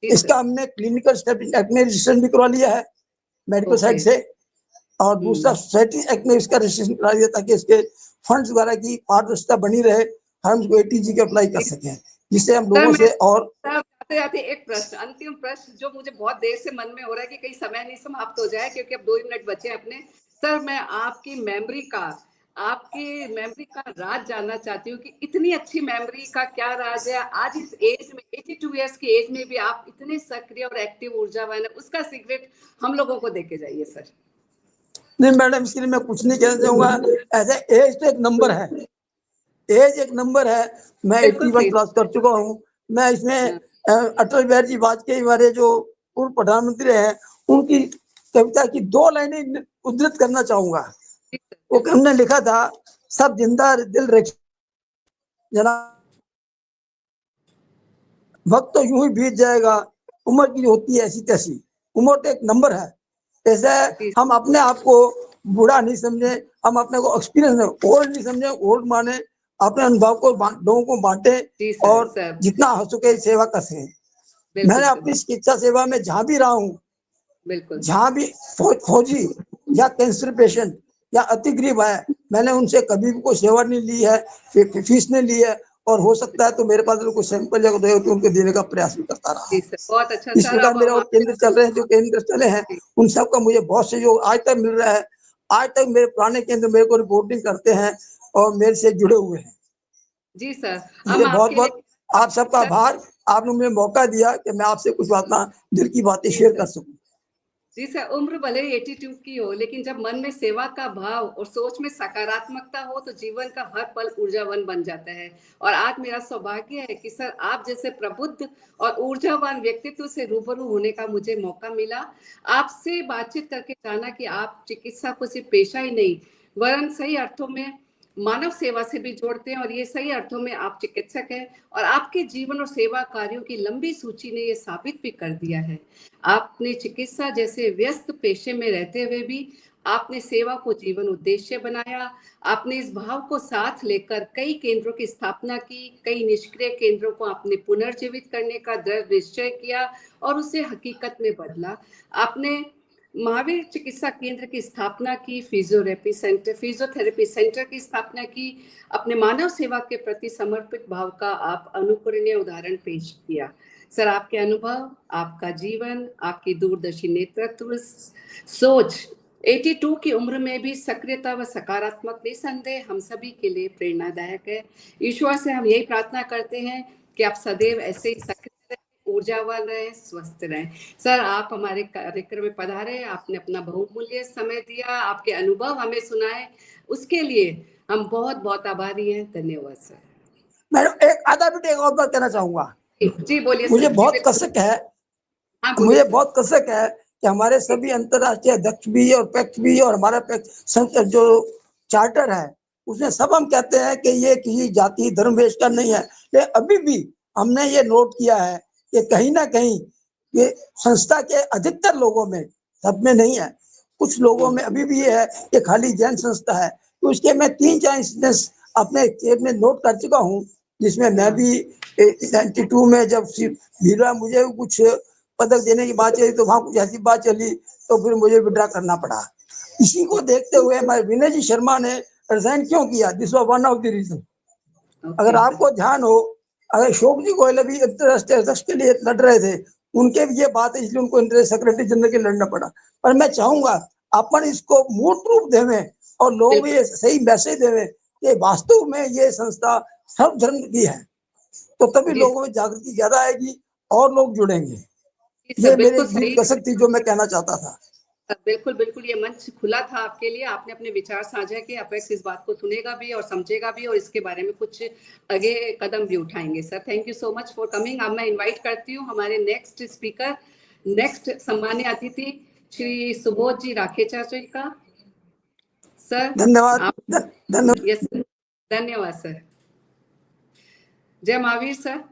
F: इसका हमने क्लिनिकल एक्ट में रजिस्ट्रेशन भी करवा लिया है मेडिकल साइड से, और दूसरा सोसाइटी एक्ट में इसका रजिस्ट्रेशन करा दिया ताकि इसके फंड्स वगैरह की पारदर्शिता बनी रहे, हम इसको ATG के अप्लाई कर सकें, जिससे हम लोगों से। और
E: जाते जाते एक प्रश्न, अंतिम प्रश्न जो मुझे बहुत देर से मन में हो रहा है कि कहीं समय नहीं समाप्त हो जाए, क्योंकि अब 2 ही मिनट बचे हैं अपने। सर, मैं आपकी मेमोरी का राज जानना चाहती हूँ कि इतनी अच्छी मेमोरी का क्या राज है? आज इस एज में, 82 इयर्स की एज में भी आप इतने सक्रिय और एक्टिव ऊर्जावान है, उसका सीक्रेट हम लोगों को देके जाइए सर।
F: नहीं मैडम, इसके लिए मैं कुछ नहीं कहना चाहूंगा। ऐसे एज तो एक नंबर है, एज एक नंबर है। मैं 81 क्रॉस कर चुका हूँ। मैं इसमें अटल बिहारी जी वाजपेयी हमारे जो पूर्व प्रधानमंत्री हैं, उनकी कविता की 2 लाइनें उद्धृत करना चाहूंगा। वो हमने लिखा था, सब जिंदा दिल रख जना, वक्त तो यूं ही बीत जाएगा, उम्र की होती है ऐसी तैसी। उम्र तो एक नंबर है। ऐसे हम अपने आप को बूढ़ा नहीं समझे, हम अपने को एक्सपीरियंस ओल्ड नहीं समझे, ओल्ड माने अपने अनुभव को लोगों को बांटे और जितना हो सके सेवा कर सके। मैंने अपनी चिकित्सा सेवा में जहां भी रहा हूँ,
E: बिल्कुल
F: जहां भी फौजी या कैंसर पेशेंट या अति गरीब है, मैंने उनसे कभी भी कोई सेवा नहीं ली है, फीस नहीं ली है, और हो सकता है तो मेरे पास कोई सैंपल या तो उनको देने का प्रयास भी करता रहा।
E: जी सर, बहुत अच्छा
F: इस
E: सर।
F: प्रकार
E: अब
F: मेरे
E: हम
F: और
E: आपसे
F: केंद्र चल रहे हैं, जो केंद्र चले हैं उन सबका मुझे बहुत सहयोग आज तक मिल रहा है। आज तक मेरे पुराने केंद्र मेरे को रिपोर्टिंग करते हैं और मेरे से जुड़े हुए हैं।
E: जी सर,
F: ये
E: हम
F: बहुत
E: आपके
F: बहुत
E: लिए
F: आप सबका
E: सर,
F: आभार। आपने मुझे मौका दिया कि मैं आपसे कुछ बात दिल की बातें
E: जी
F: शेयर
E: सर।
F: कर सकूं।
E: जी सर, उम्र भले ही 82 की हो, लेकिन जब मन में सेवा का भाव और सोच में सकारात्मकता हो तो जीवन का हर पल ऊर्जावान बन जाता है। और आज मेरा सौभाग्य है कि सर आप जैसे प्रबुद्ध और ऊर्जावान व्यक्तित्व से रूबरू होने का मुझे मौका मिला। आपसे बातचीत करके जाना कि आप चिकित्सा को सिर्फ पेशा ही नहीं, वरन सही अर्थों में मानव सेवा से भी जोड़ते हैं, और ये सही अर्थों में आप चिकित्सक हैं। और आपके जीवन और सेवा कार्यों की लंबी सूची ने ये साबित भी कर दिया है। आपने चिकित्सा जैसे व्यस्त पेशे में रहते हुए भी आपने सेवा को जीवन उद्देश्य बनाया। आपने इस भाव को साथ लेकर कई केंद्रों की स्थापना की, कई निष्क्रिय केंद्रों को आपने पुनर्जीवित करने का दृढ़ निश्चय किया और उसे हकीकत में बदला। आपने महावीर चिकित्सा केंद्र की स्थापना की, फिजियोथेरेपी सेंटर की स्थापना की। अपने मानव सेवा के प्रति समर्पित भाव का आप अनुकरणीय उदाहरण पेश किया। सर आपके अनुभव, आपका जीवन, आपकी दूरदर्शी नेतृत्व सोच 82 की उम्र में भी सक्रियता व सकारात्मक निसंदेह हम सभी के लिए प्रेरणादायक है। ईश्वर से हम यही प्रार्थना करते हैं कि आप सदैव ऐसे ही सक्रिय रहें, ऊर्जावान रहें, स्वस्थ रहें। सर आप हमारे कार्यक्रम में पधारे, आपने अपना बहुमूल्य समय दिया, आपके अनुभव हमें सुनाए, उसके लिए हम बहुत बहुत आभारी हैं। धन्यवाद सर।
F: मैडम एक आधा मिनट एक और बात कहना चाहूंगा।
E: जी बोलिए
F: मुझे
E: सर। जी
F: बहुत
E: बिल्कुल।
F: कसक है
E: हाँ बोलिए
F: मुझे
E: सर।
F: बहुत कसक है कि हमारे सभी अंतर्राष्ट्रीय अध्यक्ष भी और पैक्ट भी और हमारा पैक्ट जो चार्टर है उसमें सब हम कहते हैं कि ये किसी जाति धर्म वेश का नहीं है, लेकिन अभी भी हमने ये नोट किया है कि कहीं ना कहीं ये संस्था के अधिकतर लोगों में, सब में नहीं है, कुछ लोगों में अभी भी ये है कि खाली जैन संस्था है। तो उसके मैं 3-4 इंसिडेंस अपने टेप में नोट कर चुका हूँ, जिसमें मैं भी 92 में जब भीड़ा मुझे कुछ पदक देने की बात चली तो वहां कुछ ऐसी बात चली तो फिर मुझे विड्रा करना पड़ा। इसी को देखते हुए हमारे विनय जी शर्मा ने रिजाइन क्यों किया, this was one of the reason. अगर आपको ध्यान हो, अगर अशोक जी गोयल भी अंतरराष्ट्रीय अध्यक्ष के लिए लड़ रहे थे, उनके भी ये बात है इसलिए उनको सेक्रेटरी जनरल के लड़ना पड़ा। पर मैं चाहूंगा अपन इसको मूर्त रूप देवें और लोगों को ये सही मैसेज देवें कि वास्तव में ये संस्था सर्व धर्म की है, तो तभी लोगों में जागृति ज्यादा आएगी और लोग जुड़ेंगे। ये मेरी
E: बिल्कुल
F: एक दिल
E: सही।
F: कसक थी जो मैं कहना चाहता था।
E: बिल्कुल बिल्कुल, ये मंच खुला था आपके लिए, आपने अपने विचार साझा किए। अपेक्स इस बात को सुनेगा भी और समझेगा भी और इसके बारे में कुछ आगे कदम भी उठाएंगे। Sir thank you so much for coming. अब मैं इनवाइट करती हूँ हमारे नेक्स्ट स्पीकर, नेक्स्ट सम्मान्य अतिथि श्री सुबोध जी राखेचा जी का। सर
F: धन्यवाद।
E: आप।
F: धन्यवाद।
E: यस सर, धन्यवाद सर। जय महावीर सर।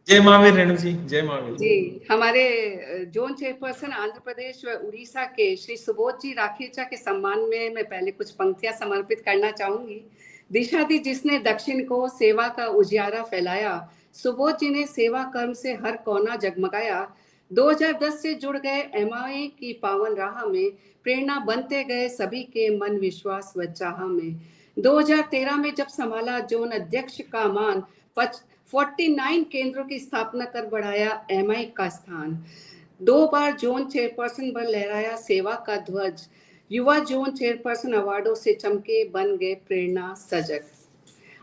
G: जय महावीर रेणु जी, जय महावीर
E: जी, हमारे जोन चेयरपर्सन आंध्र प्रदेश व उड़ीसा के श्री सुबोध जी राखेचा के सम्मान में मैं पहले कुछ पंक्तियां समर्पित करना चाहूंगी। दिशा दी जिसने दक्षिण को सेवा का उजियारा फैलाया, सुबोध जी ने सेवा कर्म से हर कोना जगमगाया। 2010 से जुड़ गए एमआई की पावन राह में, प्रेरणा बनते गए सभी के मन विश्वास व चाह में। 2013 में जब संभाला जोन अध्यक्ष का मान, 49 केंद्रों की स्थापना कर बढ़ाया एमआई का स्थान। 2 बार जोन चेयरपर्सन पर लहराया सेवा का ध्वज, युवा जोन चेयरपर्सन अवार्डों से चमके, बन गए प्रेरणा सजग।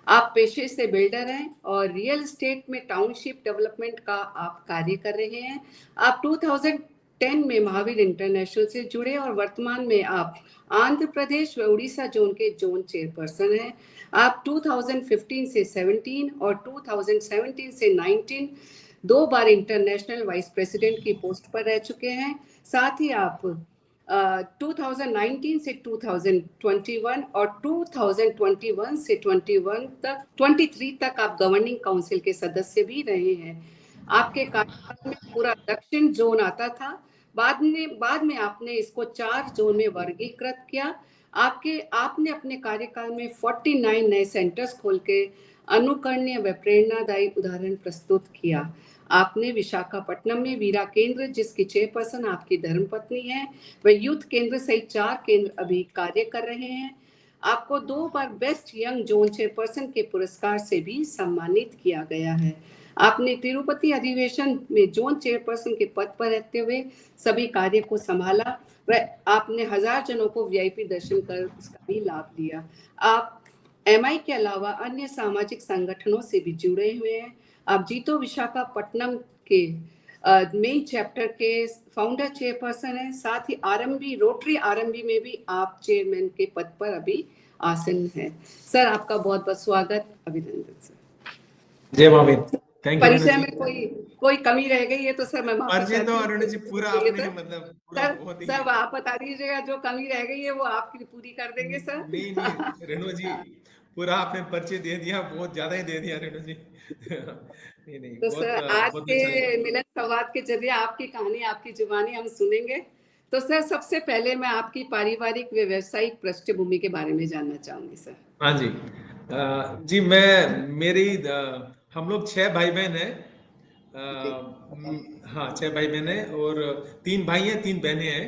E: आप पेशे से बिल्डर हैं और रियल एस्टेट में टाउनशिप डेवलपमेंट का आप कार्य कर रहे हैं। आप 2010 में महावीर इंटरनेशनल से जुड़े और वर्तमान में आप आंध्र प्रदेश व उड़ीसा जोन के जोन चेयरपर्सन हैं। आप 2015 से 17 और 2017 से 19 2 बार इंटरनेशनल वाइस प्रेसिडेंट की पोस्ट पर रह चुके हैं। साथ ही आप 2019 से 2021 और 2021 से 23 तक आप गवर्निंग काउंसिल के सदस्य भी रहे हैं। आपके कार्यकाल में पूरा दक्षिण जोन आता था, बाद में आपने इसको 4 जोन में वर्गीकृत किया। आपने अपने कार्यकाल में 49 नए सेंटर्स खोल के अनुकरणीय व प्रेरणादायी उदाहरण प्रस्तुत किया। आपने विशाखापट्टनम में वीरा केंद्र, जिसकी चेयरपर्सन आपकी धर्मपत्नी है, व यूथ केंद्र सहित 4 केंद्र अभी कार्य कर रहे हैं। आपको 2 बार बेस्ट यंग जोन चेयरपर्सन के पुरस्कार से भी सम्मानित किया गया है। आपने तिरुपति अधिवेशन में जोन चेयरपर्सन के पद पर रहते हुए सभी कार्य को संभाला व आपने 1000 जनों को वीआईपी दर्शन कर उसका भी लाभ लिया। आप एमआई के अलावा अन्य सामाजिक संगठनों से भी जुड़े हुए हैं। आप जीतो विशाखापट्टनम के मेन चैप्टर के फाउंडर चेयरपर्सन हैं। साथ ही आरएमबी रोटरी आरएमबी में भी आप चेयरमैन के पद पर अभी आसीन हैं। सर, आपका बहुत बहुत स्वागत, अभिनंदन सर।
G: जय महावीर। Thank you.
E: परिचय में कोई कमी रह गई है तो सर मैं माफी
G: परिचय तो
E: चाहती हूँ।
G: अरुण जी पूरा आपने मतलब पूरा
E: सर
G: बहुत ही
E: सर आप बता दीजिएगा, जो कमी रह गई है वो आपकी पूरी कर देंगे सर।
G: नहीं रेणु जी, पूरा आपने परिचय दे दिया, बहुत ज्यादा ही दे दिया रेणु जी। नहीं
E: तो
G: बहुत
E: सर आज
G: बहुत
E: के
G: अच्छा।
E: मिलन संवाद के जरिए आपकी कहानी, आपकी जुबानी हम सुनेंगे। तो सर, सबसे पहले मैं आपकी पारिवारिक व व्यवसायिक पृष्ठभूमि के बारे में जानना चाहूंगी सर।
G: हाँ जी। जी हम लोग 6 भाई बहन हैं। हाँ 6 भाई बहन हैं और 3 भाई हैं 3 बहनें हैं।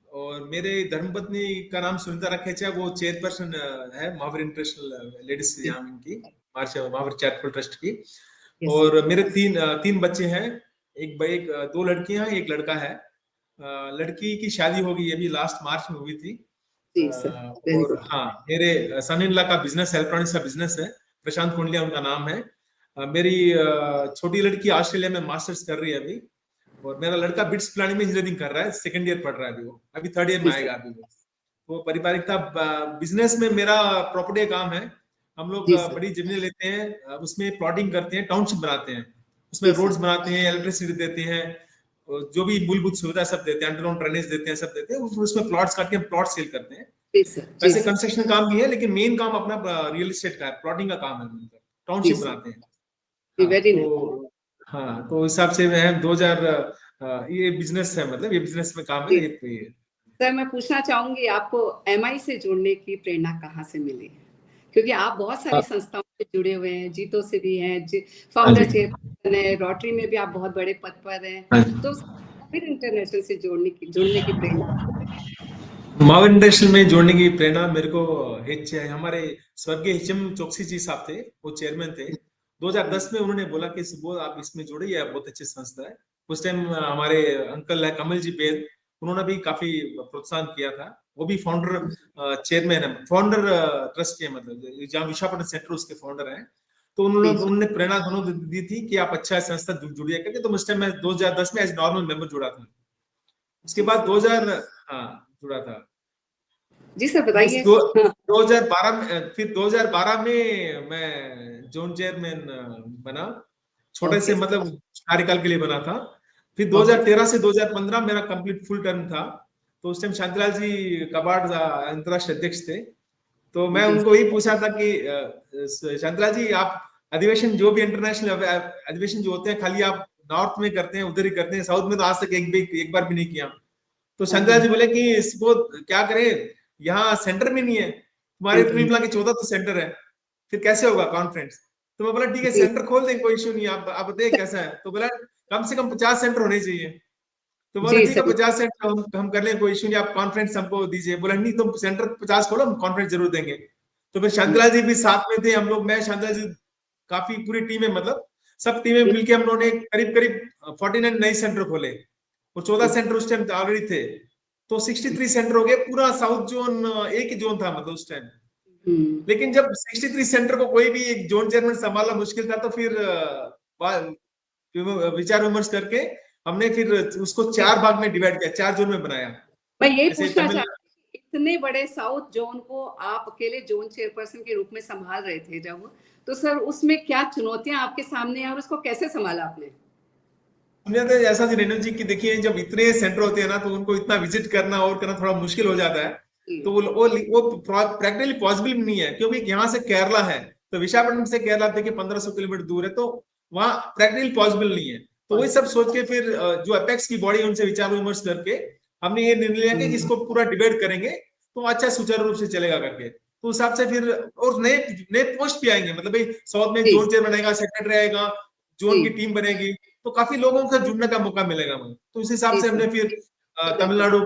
G: और मेरे धर्मपत्नी का नाम सुनीता रखेचा, वो चेयरपर्सन है महावीर इंटरनेशनल लेडीज यामिन की, महावीर चैरिटेबल ट्रस्ट की।
E: Yes,
G: और मेरे तीन बच्चे हैं, एक 2 लड़कियां हैं, एक लड़का है। लड़की की शादी हो गई, अभी लास्ट मार्च में हुई थी।
E: जी सर, वेरी
G: और
E: गुड।
G: हाँ, मेरे सन इन लॉ का बिजनेस इलेक्ट्रॉनिक्स का बिजनेस है, प्रशांत कुंडलिया उनका नाम है। मेरी छोटी लड़की ऑस्ट्रेलिया में मास्टर्स कर रही है अभी। और मेरा लड़का बिट्स प्लानिंग में इंजीनियरिंग कर रहा है, सेकंड ईयर पढ़ रहा है अभी, वो अभी 3rd ईयर में आएगा अभी वो। तो पारिवारिकता बिजनेस में मेरा प्रॉपर्टी का काम है। हम लोग
E: जी सर।
G: बड़ी जमीनें लेते हैं, उसमें प्लॉटिंग करते हैं, टाउनशिप बनाते हैं, उसमें
E: जी सर।
G: रोड्स बनाते हैं, इलेक्ट्रिसिटी देते हैं, और जो भी मूलभूत सुविधा सब देते हैं, अंडरग्राउंड ड्रेनेज देते हैं, सब देते हैं। उसमें प्लॉट्स काट के प्लॉट सेल करते हैं।
E: जी सर, जी
G: वैसे
E: सर,
G: कंस्ट्रक्शन काम भी है, लेकिन मेन काम अपना रियल एस्टेट का है, प्लॉटिंग का काम है, टाउनशिप
E: जी सर।
G: बनाते हैं।
E: जी,
G: हाँ
E: वेरी नाइस।
G: तो हाँ तो इस हिसाब से मैं 2000 ये बिजनेस है, मतलब ये बिजनेस में काम है
E: जी।
G: ये।
E: सर, मैं पूछना चाहूंगी, आपको एमआई से जुड़ने की प्रेरणा कहाँ से मिली? क्योंकि आप बहुत सारी संस्थाओं से जुड़े हुए हैं, जीतो से भी हैं, फाउंडर चेयरपर्सन है, रोटरी में भी आप बहुत बड़े पद पर हैं। तो फिर इंटरनेशनल से जुड़ने की प्रेरणा
G: महावीर इंटरनेशनल में जोड़ने की प्रेरणा मेरे को हमारे स्वर्गीय एचएम चौकसी जी साहब थे, वो चेयरमैन थे। 2010 में उन्होंने बोला कि सुबोध आप इसमें जुड़े, यह बहुत अच्छी संस्था है। उस टाइम हमारे अंकल है कमल जी बेद, उन्होंने भी काफी प्रोत्साहन किया था। वो भी फाउंडर चेयरमैन है, फाउंडर ट्रस्ट के, मतलब जहाँ विशाखापट्टनम सेंटर उसके फाउंडर हैं। तो उन्होंने प्रेरणा दोनों दी थी कि आप अच्छा संस्था जुड़िए करके। तो उस टाइम मैं 2010 में एज नॉर्मल मेंबर जुड़ा था। उसके बाद 2000 हाँ जुड़ा था।
E: जी सर, बताइए।
G: 2012 में, फिर 2012 में मैं जोन चेयरमैन बना, छोटे से मतलब कार्यकाल के लिए बना था। फिर 2013 से 2015 मेरा कंप्लीट फुल टर्म था। तो उस टाइम शांतिलाल जी कबाड़ अंतरराष्ट्रीय अध्यक्ष थे। तो मैं उनको यही पूछा था कि शांतिलाल जी, आप अधिवेशन जो भी इंटरनेशनल अधिवेशन जो होते हैं, खाली आप नॉर्थ में करते हैं, उधर ही करते हैं, साउथ में तो आज तक एक बार भी नहीं किया। तो शांतिलाल जी बोले कि इसको क्या करें, यहाँ सेंटर में नहीं है, तुम्हारे कुल मिला के 14 तो सेंटर है, फिर कैसे होगा कॉन्फ्रेंस। तो मैं बोला ठीक है, सेंटर खोल देंगे, कोई इशू नहीं, आप बताइए कैसा है। तो बोला कम से कम 50 सेंटर होने चाहिए। तो बोला ठीक है 50 सेंटर हम कर लें, कोई इशू नहीं, आप कॉन्फ्रेंस हमको दीजिए। बोला नहीं, तुम सेंटर 50 खोलो, हम कॉन्फ्रेंस जरूर देंगे। तो फिर शांतिलाल जी भी साथ में थे, हम लोग, मैं शांतिलाल जी, काफी पूरी टीम है, मतलब सब टीमें मिलके हम लोगों ने करीब 49 नए सेंटर खोले, और 14 सेंटर उस टाइम ऑलरेडी थे। तो 63 सेंटर हो गए। पूरा साउथ जोन एक ही जोन था, मतलब उस टाइम। लेकिन जब 63 सेंटर को कोई भी एक जोन चेयरमैन संभालना मुश्किल था, तो फिर विचार विमर्श करके हमने फिर उसको 4 भाग में डिवाइड किया, 4 जोन में बनाया।
E: मैं यही पूछना चाहती हूँ, इतने बड़े साउथ जोन को आप अकेले जोन चेयरपर्सन के रूप में संभाल रहे थे जब, तो सर उसमें क्या चुनौतियां आपके सामने हैं और उसको कैसे संभाला आपने?
G: तो ऐसा थी रेणु जी कि देखिए, जब इतने सेंटर होते हैं ना, तो उनको इतना विजिट करना और करना थोड़ा मुश्किल हो जाता है। तो वो प्रैक्टिकली पॉसिबल भी नहीं है, क्योंकि यहाँ से केरला है, तो विशाखापट्टनम से केरला देखिए 1500 किलोमीटर दूर है, तो वहाँ प्रैक्टिकली पॉसिबल नहीं है। तो वही सब सोच के फिर जो अपेक्स की बॉडी, उनसे विचार विमर्श करके हमने ये निर्णय लिया कि इसको पूरा डिबेट करेंगे तो अच्छा सुचारू रूप से चलेगा करके। तो उस हिसाब से फिर, और नए पोस्ट भी आएंगे, मतलब भाई साउथ में जोन चेयरमैन आएगा, सेक्रेटरी आएगा, जोन की टीम बनेगी, तो काफी लोगों को जुड़ने का मौका मिलेगा। तो उस हिसाब से हमने फिर तमिलनाडु,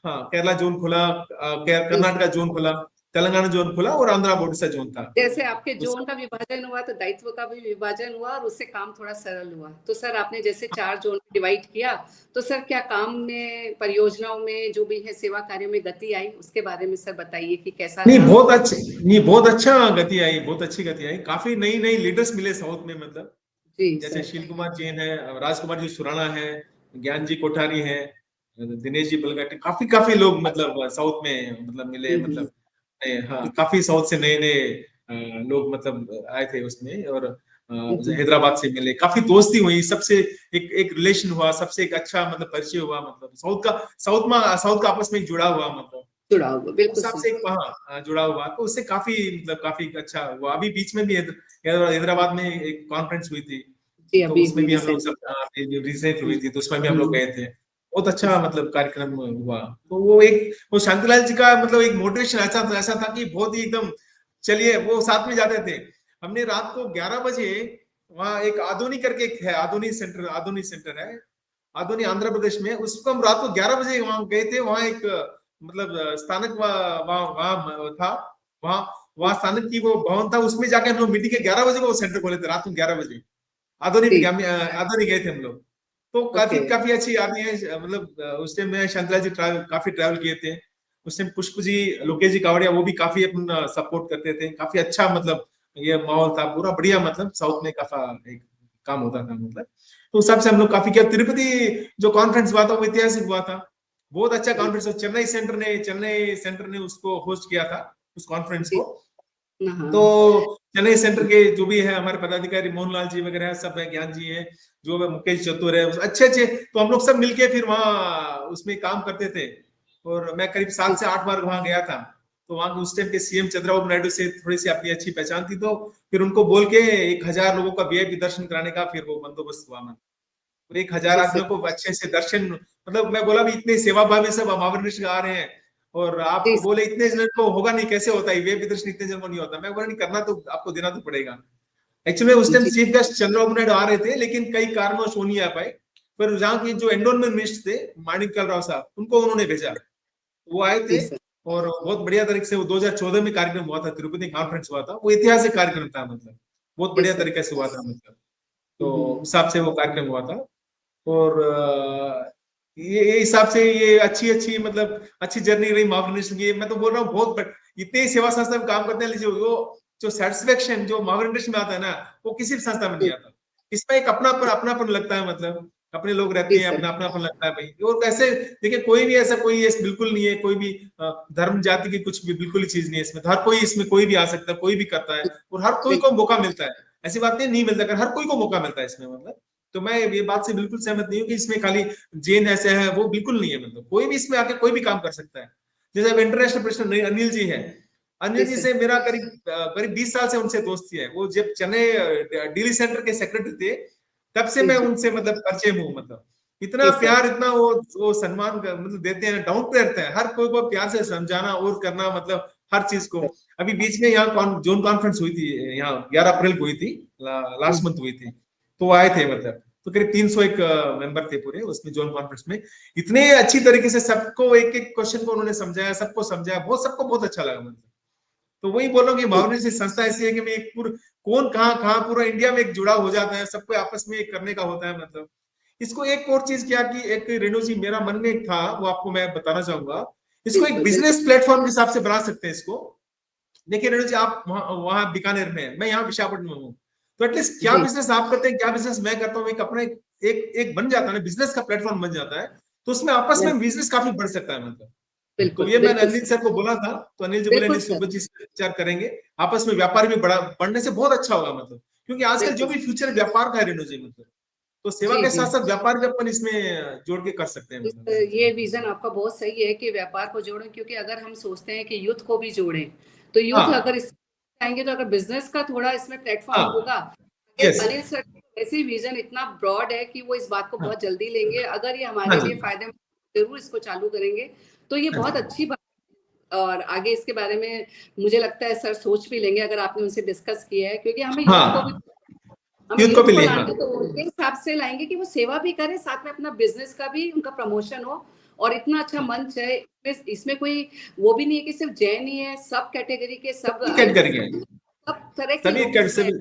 G: हाँ केरला जोन खोला, कर्नाटका जोन खोला, तेलंगाना जोन खुला और आंध्र ओडिशा जोन था।
E: जैसे आपके
G: उस-
E: जोन का विभाजन हुआ तो दायित्व का भी विभाजन हुआ और उससे काम थोड़ा सरल हुआ। तो सर आपने जैसे 4 जोन डिवाइड किया, तो सर क्या काम में, परियोजनाओं में जो भी है सेवा कार्यों में गति आई, उसके बारे में सर बताइए कि कैसा
G: नहीं
E: रहा?
G: बहुत अच्छी, नहीं बहुत अच्छा गति आई, बहुत अच्छी गति आई। काफी नई नई लीडर्स मिले साउथ में, मतलब
E: जी
G: जैसे
E: सर।
G: शील कुमार जैन है, राजकुमार जी सुराणा है, ज्ञान जी कोठारी है, दिनेश जी बलगाटी, काफी काफी लोग मतलब साउथ में मतलब मिले, मतलब हाँ काफी साउथ से नए नए लोग मतलब आए थे उसमें, और हैदराबाद से मिले, काफी दोस्ती हुई सबसे, एक एक रिलेशन हुआ सबसे, एक अच्छा मतलब परिचय हुआ, मतलब साउथ का आपस में जुड़ा हुआ, मतलब
E: जुड़ा हुआ,
G: उस
E: बिल्कुल
G: हिसाब
E: सर।
G: से एक हाँ जुड़ा हुआ, तो उससे काफी मतलब काफी अच्छा हुआ। अभी बीच में भी हैदराबाद में एक कॉन्फ्रेंस हुई थी,
E: जी
G: तो
E: अभी
G: उसमें
E: हुई
G: भी हम लोग
E: रिसेंट।
G: सब रिसेंट हुई थी, तो उसमें भी हम लोग गए थे। बहुत अच्छा मतलब कार्यक्रम हुआ। तो वो शांतिलाल जी का मतलब एक मोटिवेशन ऐसा था कि बहुत ही एकदम, चलिए वो साथ में जाते थे। हमने रात को 11 बजे वहाँ एक आधुनी करके एक है, आधुनी सेंटर है, आधुनी आंध्र प्रदेश में, उसको हम रात को 11 बजे वहां गए थे। वहां एक मतलब स्थानक वहां था, वहां वहां स्थानक की वो भवन था, उसमें जाके हम लोग मीटिंग के 11 बजे को सेंटर खोले थे, रात को 11 बजे
E: जी।
G: आधुनिक गए थे हम लोग। तो काफी
E: ओके।
G: काफी अच्छी यादें हैं, मतलब उस टाइम में शांतिलाल जी काफी ट्रैवल किए थे। उस टाइम पुष्प जी, लोकेश जी कावड़िया, वो भी काफी अपना सपोर्ट करते थे, काफी अच्छा मतलब ये माहौल था पूरा बढ़िया, मतलब साउथ में काफी एक काम होता था, मतलब तो उस हिसाब से हम लोग काफी किया। तिरुपति जो कॉन्फ्रेंस हुआ था वो ऐतिहासिक हुआ था, बहुत अच्छा कॉन्फ्रेंस। चेन्नई सेंटर ने उसको होस्ट किया था, उस कॉन्फ्रेंस
E: जी।
G: को।
E: हाँ।
G: तो चेन्नई सेंटर के जो भी है हमारे पदाधिकारी, मोहनलाल जी वगैरह सब है, ज्ञान जी है, जो है मुकेश चतुर है, अच्छे अच्छे, तो हम लोग सब मिलके फिर वहाँ उसमें काम करते थे। और मैं करीब 7 से 8 बार वहां गया था। तो वहां के उस टाइम के सीएम चंद्रबाबू नायडू से थोड़ी सी अपनी अच्छी पहचान थी, तो फिर उनको बोल के 1,000 लोगों का वीआईपी दर्शन कराने का फिर वो बंदोबस्त हुआ। और 1,000
E: जी सर।
G: आदमियों को अच्छे से दर्शन, मतलब मैं बोला भी इतने सेवा भावी सब महावरिष्ठ आ रहे हैं, और आप
E: जी
G: बोले इतने जन को होगा नहीं, कैसे होता है वे दर्शन इतने जन को नहीं होता। मैं बोला नहीं, करना तो आपको देना तो पड़ेगा। एक्चुअली उस टाइम
E: जी।
G: चीफ गेस्ट चंद्रबाबू नायडू आ रहे थे, लेकिन कई कारणवश हो नहीं आ पाए। पर जहाँ के जो एंडोनमेंट मिनिस्टर थे, माणिकलाल राव साहब, उनको उन्होंने भेजा, वो आए
E: जी
G: थे।
E: सर।
G: और बहुत बढ़िया तरीके से वो 2014 में कार्यक्रम हुआ था, तिरुपति कॉन्फ्रेंस हुआ था, वो ऐतिहासिक कार्यक्रम था, मतलब बहुत
E: जी
G: बढ़िया
E: सर।
G: तरीके से हुआ था, मतलब तो
E: हम्म।
G: उस हिसाब से वो कार्यक्रम हुआ था। और ये हिसाब से ये अच्छी अच्छी मतलब अच्छी जर्नी रही महावरिष्ठ की। मैं तो बोल रहा हूँ इतने सेवा संस्था में काम करते हैं, लीजिए वो जो सेटिस्फेक्शन जो महावरिष्ठ में आता है ना, वो किसी भी संस्था में नहीं
E: जी।
G: आता। इसमें एक अपनापन लगता है, मतलब अपने लोग रहते
E: जी
G: हैं,
E: सर।
G: अपनापन लगता है भाई। और कैसे देखिए, कोई भी ऐसा कोई बिल्कुल नहीं है, कोई भी धर्म जाति की कुछ भी बिल्कुल ही चीज नहीं है इसमें। हर कोई इसमें कोई भी आ सकता है, कोई भी करता है, और हर कोई को मौका मिलता है। ऐसी बात नहीं मिलता, अगर हर कोई को मौका मिलता है इसमें, मतलब तो मैं ये बात से बिल्कुल सहमत नहीं हूँ कि इसमें खाली जैन ऐसे है, वो बिल्कुल नहीं है। मतलब कोई भी इसमें आके कोई भी काम कर सकता है। जैसे अब इंटरनेशनल प्रेसिडेंट अनिल जी है,
E: जी
G: अनिल जी
E: सर।
G: से मेरा करीब करीब 20 साल से उनसे दोस्ती है। वो जब चेन्नई दिल्ली सेंटर के सेक्रेटरी थे, तब से
E: जी
G: मैं
E: जी।
G: उनसे मतलब परिचय हूँ। मतलब इतना
E: जी सर।
G: प्यार, इतना वो सम्मान मतलब देते हैं, डाउन टू अर्थ है, हर कोई को प्यार से समझाना और करना, मतलब हर चीज को। अभी बीच में यहाँ जोन कॉन्फ्रेंस हुई थी, यहाँ 11 अप्रैल को हुई थी, लास्ट मंथ हुई थी, तो वो आए थे। मतलब तो करीब 301 मेंबर थे पूरे उसमें, जोन कॉन्फ्रेंस में। इतने अच्छी तरीके से सबको एक एक क्वेश्चन को उन्होंने समझाया, सबको समझाया, बहुत सबको बहुत अच्छा लगा। मतलब तो वही बोल रहा हूँ कि महावरिष्ठ संस्था ऐसी है कि मैं एक कौन कहाँ कहाँ पूरा इंडिया में एक जुड़ा हो जाता है, सबको आपस में एक करने का होता है। मतलब इसको एक और चीज क्या कि एक रेणु जी मेरा मन में एक था, वो आपको मैं बताना चाहूंगा। इसको एक
E: बिल्कुल बिल्कुल।
G: बिजनेस प्लेटफॉर्म के हिसाब से बना सकते हैं इसको। देखिए रेणु जी, आप वहां बीकानेर में हैं, मैं यहाँ विशाखापट्टनम में हूँ, तो एटलीस्ट क्या
E: जी
G: बिजनेस आप करते हैं, क्या बिजनेस मैं करता हूँ, एक अपना एक बन जाता है ना, बिजनेस का प्लेटफॉर्म बन जाता है। तो उसमें आपस में बिजनेस काफी बढ़ सकता है। मतलब तो
E: बिल्कुल
G: ये मैंने
E: बिल्कुल
G: अनिल
E: सर।
G: सर को बोला था, तो अनिल जी बोले
E: बिल्कुल
G: नहीं
E: सर।
G: सुब्बत जी से विचार करेंगे, आपस में व्यापार भी बढ़ने से बहुत अच्छा होगा। मतलब क्योंकि आजकल जो
E: बिल्कुल।
G: भी फ्यूचर व्यापार का है रेणु जी, मतलब तो सेवा
E: जी
G: के
E: जी।
G: साथ साथ व्यापार भी अपन इसमें जोड़ के कर सकते हैं। मतलब
E: ये विजन आपका बहुत सही है कि व्यापार को जोड़ें, क्योंकि अगर हम सोचते हैं कि यूथ को भी जोड़ें, तो यूथ
G: हाँ
E: अगर इस आएंगे तो अगर बिजनेस का थोड़ा इसमें प्लेटफॉर्म
G: हाँ।
E: होगा।
G: यस।
E: अनिल सर ऐसी विजन इतना ब्रॉड है कि वो इस बात को
G: हाँ
E: बहुत जल्दी लेंगे। अगर ये
G: हाँ
E: हमारे
G: जी।
E: लिए फायदेमंद, जरूर इसको चालू करेंगे। तो ये
G: हाँ
E: बहुत
G: जी।
E: अच्छी बात है। और आगे इसके बारे में मुझे लगता है सर सोच भी लेंगे, अगर आपने उनसे डिस्कस किया है, क्योंकि
G: हाँ,
E: हमें
G: यूथ को
E: यूथ
G: भी
E: को
G: लिए, हाँ।
E: लाना तो उनके हिसाब से लाएंगे कि वो सेवा भी करें, साथ में अपना बिजनेस का भी उनका प्रमोशन हो और इतना अच्छा मंच है, इसमें कोई वो भी नहीं है कि सिर्फ जैन ही है, सब कैटेगरी के सब
G: कैट करेंगे
E: सब तरह के
G: सभी
E: लोग
G: कैट
E: इसमें,
G: सभी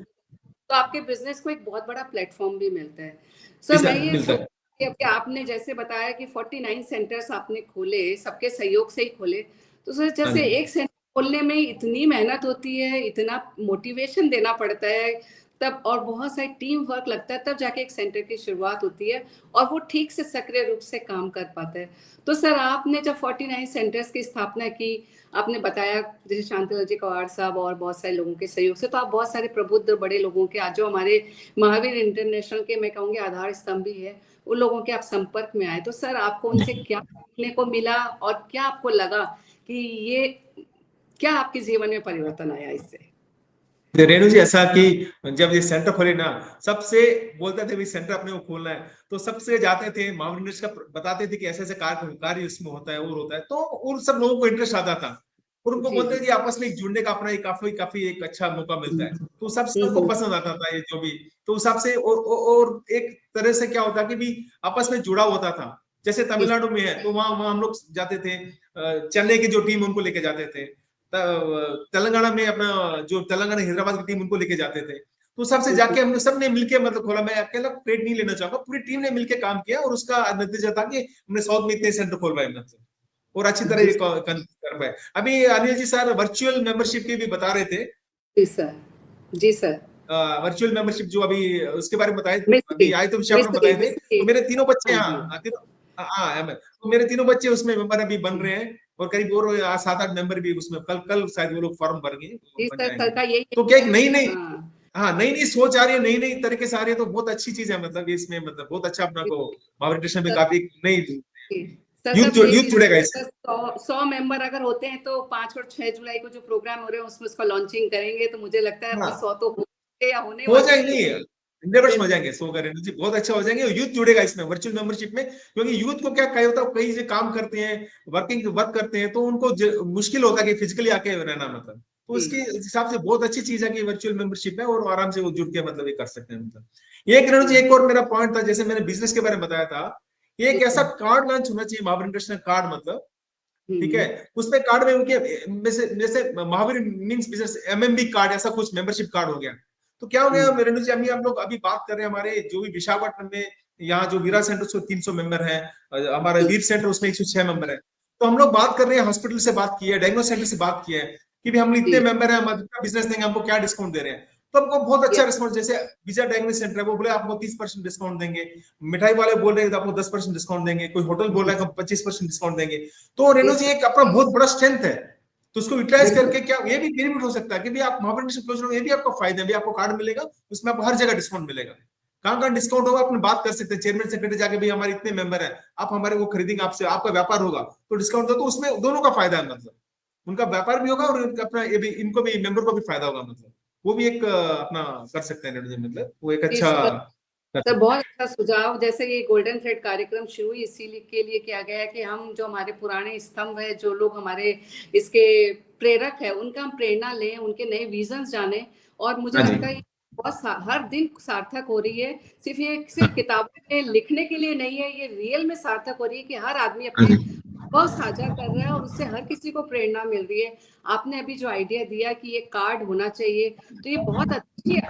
E: तो आपके बिजनेस को एक बहुत बड़ा प्लेटफॉर्म भी मिलता है। सर मैं ये
G: मिलता
E: सोच
G: है।
E: कि आपने जैसे बताया कि 49 सेंटर्स आपने खोले, सबके सहयोग से ही खोले, तो सर
G: हाँ
E: जैसे
G: जी।
E: एक सेंटर खोलने में इतनी मेहनत होती है, इतना मोटिवेशन देना पड़ता है, तब और बहुत सारी टीम वर्क लगता है, तब जाके एक सेंटर की शुरुआत होती है और वो ठीक से सक्रिय रूप से काम कर पाता है। तो सर आपने जब 49 सेंटर्स की स्थापना की, आपने बताया जैसे शांतिलाल जी कवाड़ साहब और बहुत सारे लोगों के सहयोग से, तो आप बहुत सारे प्रबुद्ध बड़े लोगों के, आज जो हमारे महावीर इंटरनेशनल के मैं कहूँगी आधार स्तंभ भी है, उन लोगों के आप संपर्क में आए, तो सर आपको उनसे क्या सीखने को मिला और क्या आपको लगा कि ये, क्या आपके जीवन में परिवर्तन आया इससे?
G: रेणु जी, ऐसा कि जब ये सेंटर खोले ना, सबसे बोलते थे भी सेंटर अपने को खोलना है, तो सबसे जाते थे महावीर इंडस्ट्री का बताते थे कि ऐसे ऐसे कार्य इसमें होता है और होता है, तो उन सब लोगों को इंटरेस्ट आता था और उनको
E: जी
G: बोलते थे
E: जी।
G: कि आपस में जुड़ने का अपना एक काफी काफी एक अच्छा मौका मिलता है, तो सब सबको
E: हम्म।
G: पसंद आता था ये जो भी, तो उस हिसाब से और एक तरह से क्या होता कि भी आपस में जुड़ा होता था। जैसे तमिलनाडु में है तो वहां वहां हम लोग जाते थे, चेन्नई की जो टीम उनको लेके जाते थे, तेलंगाना में अपना जो तेलंगाना हैदराबाद की टीम उनको लेके जाते थे, तो सबसे जाके हमने सबने मिलके मतलब खोला, मैं अकेला क्रेडिट नहीं लेना चाहूंगा, पूरी टीम ने मिलके काम किया और उसका नतीजा था कि हमने साउथ में इतने सेंटर खोलवाए मतलब, और अच्छी तरह ये कर पाए। अभी Anil ji sir virtual membership की भी बता रहे थे,
E: जी सर। जी सर।
G: वर्चुअल मेंबरशिप जो अभी उसके बारे में बताए,
E: मिस्त्री
G: अभी आए तो विषय आपने
E: मिस्त्री
G: बताए थे,
E: मिस्त्री।
G: तो मेरे तीनों बच्चे,
E: हाँ
G: हाँ
E: जी।
G: हाँ, तीनों, हाँ तो मेरे तीनों बच्चे उसमें मेंबर अभी बन रहे हैं, और करीब और 7-8 मेंबर भी उसमें कल कल शायद वो लोग फॉर्म भर गए,
E: जी
G: बन
E: सर, सर
G: जाएंगे।
E: का यही
G: तो क्या एक
E: है।
G: नई नई,
E: हाँ
G: हाँ नई नई सोच आ रही है, नई नई तरीके से आ रही है, तो बहुत अच्छी चीज है मतलब इसमें, मतलब बहुत अच्छा अपना को महाविद्यालय में
E: सर।
G: काफी नई
E: सर
G: यूथ
E: तब ये
G: यूथ जुड़ेगा इससे।
E: 100 मेंबर अगर होते हैं तो 5 और 6 जुलाई को जो प्रोग्राम हो रहे हैं उसमें उसका लॉन्चिंग करेंगे, तो मुझे लगता है अभी
G: हाँ
E: 100 तो होंगे या होने
G: हो
E: वाले
G: जाएंगे,
E: हैं।
G: 100% हो जाएंगे, 100 का रेनू जी बहुत अच्छा हो जाएंगे, और यूथ जुड़ेगा इसमें वर्चुअल मेंबरशिप में, क्योंकि यूथ को क्या कहीं होता है, कहीं से काम करते हैं, वर्क करते हैं, तो उनको मुश्किल होता है कि फिजिकली आके रहना मतलब, तो
E: जी
G: इसके हिसाब से बहुत अच्छी चीज है कि वर्चुअल मेंबरशिप है, और आराम से वो जुड़ के मतलब ये कर सकते हैं मतलब। एक रेनू जी, एक और मेरा पॉइंट था, जैसे मैंने बिजनेस के बारे में बताया था, ये
E: जी
G: एक ऐसा
E: सर।
G: कार्ड लॉन्च होना चाहिए, महावीर इंटरनेशनल कार्ड मतलब, ठीक है,
E: हम्म।
G: उसमें कार्ड में उनके जैसे Mahavir means business MMB card, ऐसा कुछ मेंबरशिप कार्ड हो गया, तो क्या हो गया मेरे जी, अभी हम लोग अभी बात कर रहे हैं हमारे जो भी विशाखापट्टनम में, यहाँ जो वीरा सेंटर उसमें 300 मेंबर है, हमारा वीर सेंटर उसमें 106 मेंबर है, तो हम लोग बात कर रहे हैं, हॉस्पिटल से बात की है, डायग्नोस सेंटर से बात किया है कि भी हम इतने
E: जी
G: मेंबर हैं, हम इतना बिजनेस देंगे, हमको क्या डिस्काउंट दे रहे हैं, तो हमको बहुत अच्छा
E: ये-
G: रिस्पॉन्स, जैसे विजय डायग्नोस सेंटर है वो बोले आपको 30% डिस्काउंट देंगे, मिठाई वाले बोल रहे हैं तो आपको 10% डिस्काउंट देंगे, कोई होटल बोल रहा है कि 25% डिस्काउंट देंगे, तो रेणु जी एक अपना बहुत बड़ा स्ट्रेंथ है, तो उसको यूटिलाइज
E: बिल्कुल।
G: करके क्या ये भी बेनिफिट हो सकता है कि भी आप महाविद्यालय क्लोज रहो, ये भी आपको फायदा है, भी आपको कार्ड मिलेगा, उसमें आपको हर जगह डिस्काउंट मिलेगा, कहाँ कहाँ डिस्काउंट होगा अपने बात कर सकते हैं, चेयरमैन सेक्रेटरी जाके भी हमारे इतने मेंबर है, आप हमारे वो खरीदेंगे, आपसे आपका व्यापार होगा तो डिस्काउंट दो, तो उसमें दोनों का फायदा है मतलब, उनका व्यापार भी होगा और अपना ये भी, इनको भी मेंबर को भी फायदा होगा मतलब, वो भी एक अपना कर सकते हैं मतलब, वो एक
E: जी
G: अच्छा
E: सर।
G: कर
E: सर
G: सकते
E: बहुत अच्छा सुझाव, जैसे ये गोल्डन थ्रेड कार्यक्रम शुरू इसीलिए के लिए किया गया है कि हम जो हमारे पुराने स्तंभ है, जो लोग हमारे इसके प्रेरक है, उनका हम प्रेरणा लें, उनके नए विजन जाने, और मुझे
G: हैं। हाँ
E: लगता है
G: जी,
E: ये बहुत हर दिन सार्थक हो रही है, सिर्फ ये सिर्फ किताबों में लिखने के लिए नहीं है, ये रियल में सार्थक हो रही है कि हर आदमी
G: हाँ
E: अपने
G: जी,
E: बहुत साझा कर रहा है और उससे हर किसी को प्रेरणा मिल रही है। आपने अभी जो आइडिया दिया कि ये कार्ड होना चाहिए, तो ये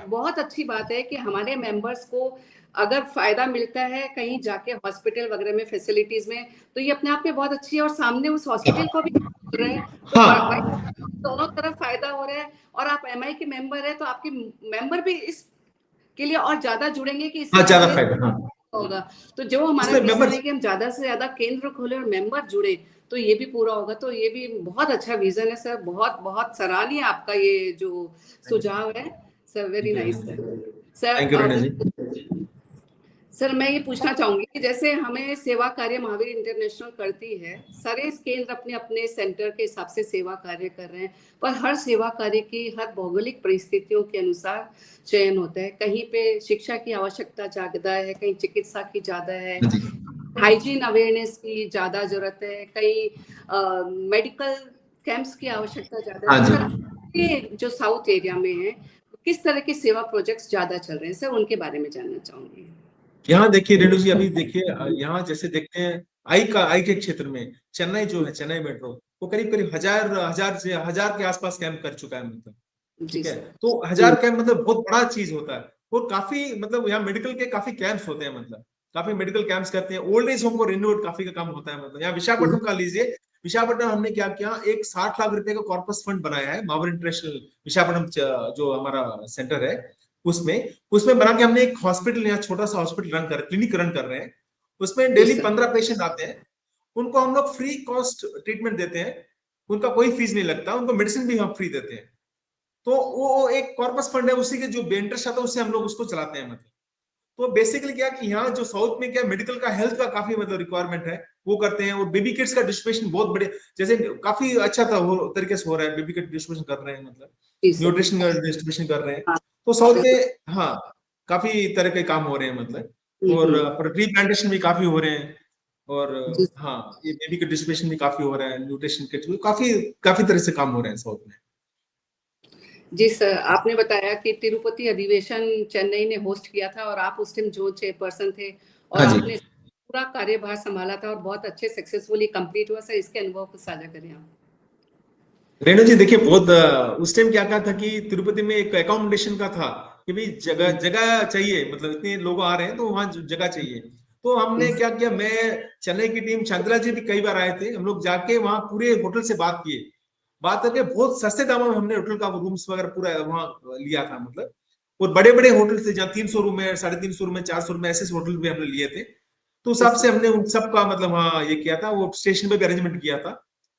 E: बहुत अच्छी बात है कि हमारे मेंबर्स को अगर फायदा मिलता है कहीं जाके हॉस्पिटल वगैरह में, फैसिलिटीज में, तो ये अपने आप में बहुत अच्छी है, और सामने उस हॉस्पिटल को भी मिल रहा है, तो
G: हाँ
E: दोनों तरफ फायदा हो रहा है। और आप एमआई के मेंबर है तो आपके मेंबर भी इस के लिए और ज्यादा जुड़ेंगे कि इससे
G: हाँ, ज्यादा
E: हमें
G: फायदा, हाँ
E: होगा। तो जो हमारा
G: इसमें
E: विजन
G: मेंबर,
E: है कि हम ज्यादा से ज्यादा केंद्र खोले और मेंबर जुड़े, तो ये भी पूरा होगा, तो ये भी बहुत अच्छा विजन है सर, बहुत बहुत सराहनीय आपका ये जो सुझाव है sir, very nice sir. Sir
G: thank you Renu
E: अब
G: जी।
E: सर मैं ये पूछना चाहूंगी कि जैसे हमें सेवा कार्य महावीर इंटरनेशनल करती है, सारे केंद्र अपने अपने सेंटर के हिसाब से सेवा कार्य कर रहे हैं, पर हर सेवा कार्य की हर भौगोलिक परिस्थितियों के अनुसार चयन होता है, कहीं पे शिक्षा की आवश्यकता ज्यादा है, कहीं चिकित्सा की ज्यादा है,
G: हाँ जी,
E: हाइजीन अवेयरनेस की ज्यादा जरूरत है, कहीं मेडिकल कैंप्स की आवश्यकता ज्यादा है,
G: हाँ
E: तो
G: जी,
E: सर आपके जो साउथ एरिया में है किस तरह के सेवा प्रोजेक्ट्स ज्यादा चल रहे हैं सर, उनके बारे में जानना चाहूंगी।
G: यहाँ देखिए रेणु जी, अभी देखिए यहाँ जैसे देखते हैं आई के क्षेत्र में चेन्नई जो है, चेन्नई मेट्रो, वो करीब करीब हजार के आसपास कैंप कर चुका है मतलब।
E: जी
G: ठीक है,
E: सर।
G: तो 1000 कैंप मतलब बहुत बड़ा चीज होता है। और काफी मतलब यहाँ मेडिकल के काफी कैंप्स होते हैं, मतलब काफी मेडिकल कैंप्स करते हैं। ओल्ड एज होम को रिनोवेट काफी का काम होता है, मतलब यहाँ विशाखापट्टनम का लीजिए। विशाखापट्टनम हमने क्या किया, एक 60 लाख रुपए का कॉर्पस फंड बनाया है मावर इंटरनेशनल विशाखापट्टनम जो हमारा सेंटर है उसमें उसमें बना के हमने एक हॉस्पिटल, यहाँ छोटा सा हॉस्पिटल रन कर, क्लिनिक रन कर रहे हैं। उसमें
E: जी
G: डेली
E: सर।
G: 15 पेशेंट आते हैं, उनको हम लोग फ्री कॉस्ट ट्रीटमेंट देते हैं, उनका कोई फीस नहीं लगता, उनको मेडिसिन भी हम फ्री देते हैं। तो वो एक कॉर्पस फंड है, उसी के जो इंटरेस्ट आता है उससे हम लोग उसको चलाते हैं मतलब। तो बेसिकली क्या कि यहाँ जो साउथ में क्या मेडिकल का हेल्थ का काफी मतलब रिक्वायरमेंट है, वो करते हैं। और बेबी किट्स का डिस्ट्रीब्यूशन बहुत बड़े, जैसे काफी अच्छा था वो तरीके से हो रहा है, बेबी किट डिस्ट्रीब्यूशन कर रहे हैं, मतलब
E: जी सर।
G: न्यूट्रिशन का डिस्ट्रीब्यूशन कर रहे हैं।
E: हाँ।
G: तो साउथ में हाँ काफी तरह के काम हो रहे हैं मतलब। और ट्री प्लांटेशन भी काफी हो रहे हैं। और
E: जी
G: हाँ ये बेबी किट डिस्ट्रीब्यूशन भी काफी हो रहा है, न्यूट्रिशन किट काफी काफी तरह से काम हो रहे हैं साउथ में।
E: जी सर, आपने बताया कि तिरुपति अधिवेशन चेन्नई ने होस्ट किया था और आप उस टाइम जोन चेयरपर्सन थे और
G: हाँ जी।
E: आपने पूरा कार्यभार संभाला था और बहुत अच्छे सक्सेसफुली कंप्लीट हुआ। सर, इसके अनुभव को साझा करें आप।
G: रेणु जी देखिए, बहुत उस टाइम क्या कहा था कि तिरुपति में एक अकोमोडेशन का था कि भाई जगह जगह चाहिए, मतलब इतने लोग आ रहे हैं तो वहां जगह चाहिए। तो हमने क्या किया, मैं चेन्नई की टीम, चंद्रा जी भी कई बार आए थे, हम लोग जाके वहां पूरे होटल से बात किए, बात करके बहुत सस्ते दामों में हमने होटल का रूम्स वगैरह पूरा वहां लिया था मतलब। और बड़े बड़े होटल थे जहाँ 300 रूम है, 350 रूम है, 400 रूम है, ऐसे होटल भी हमने लिए थे। तो उस हिसाब से हमने उन सबका मतलब हाँ ये किया था, वो स्टेशन पे भी अरेंजमेंट किया था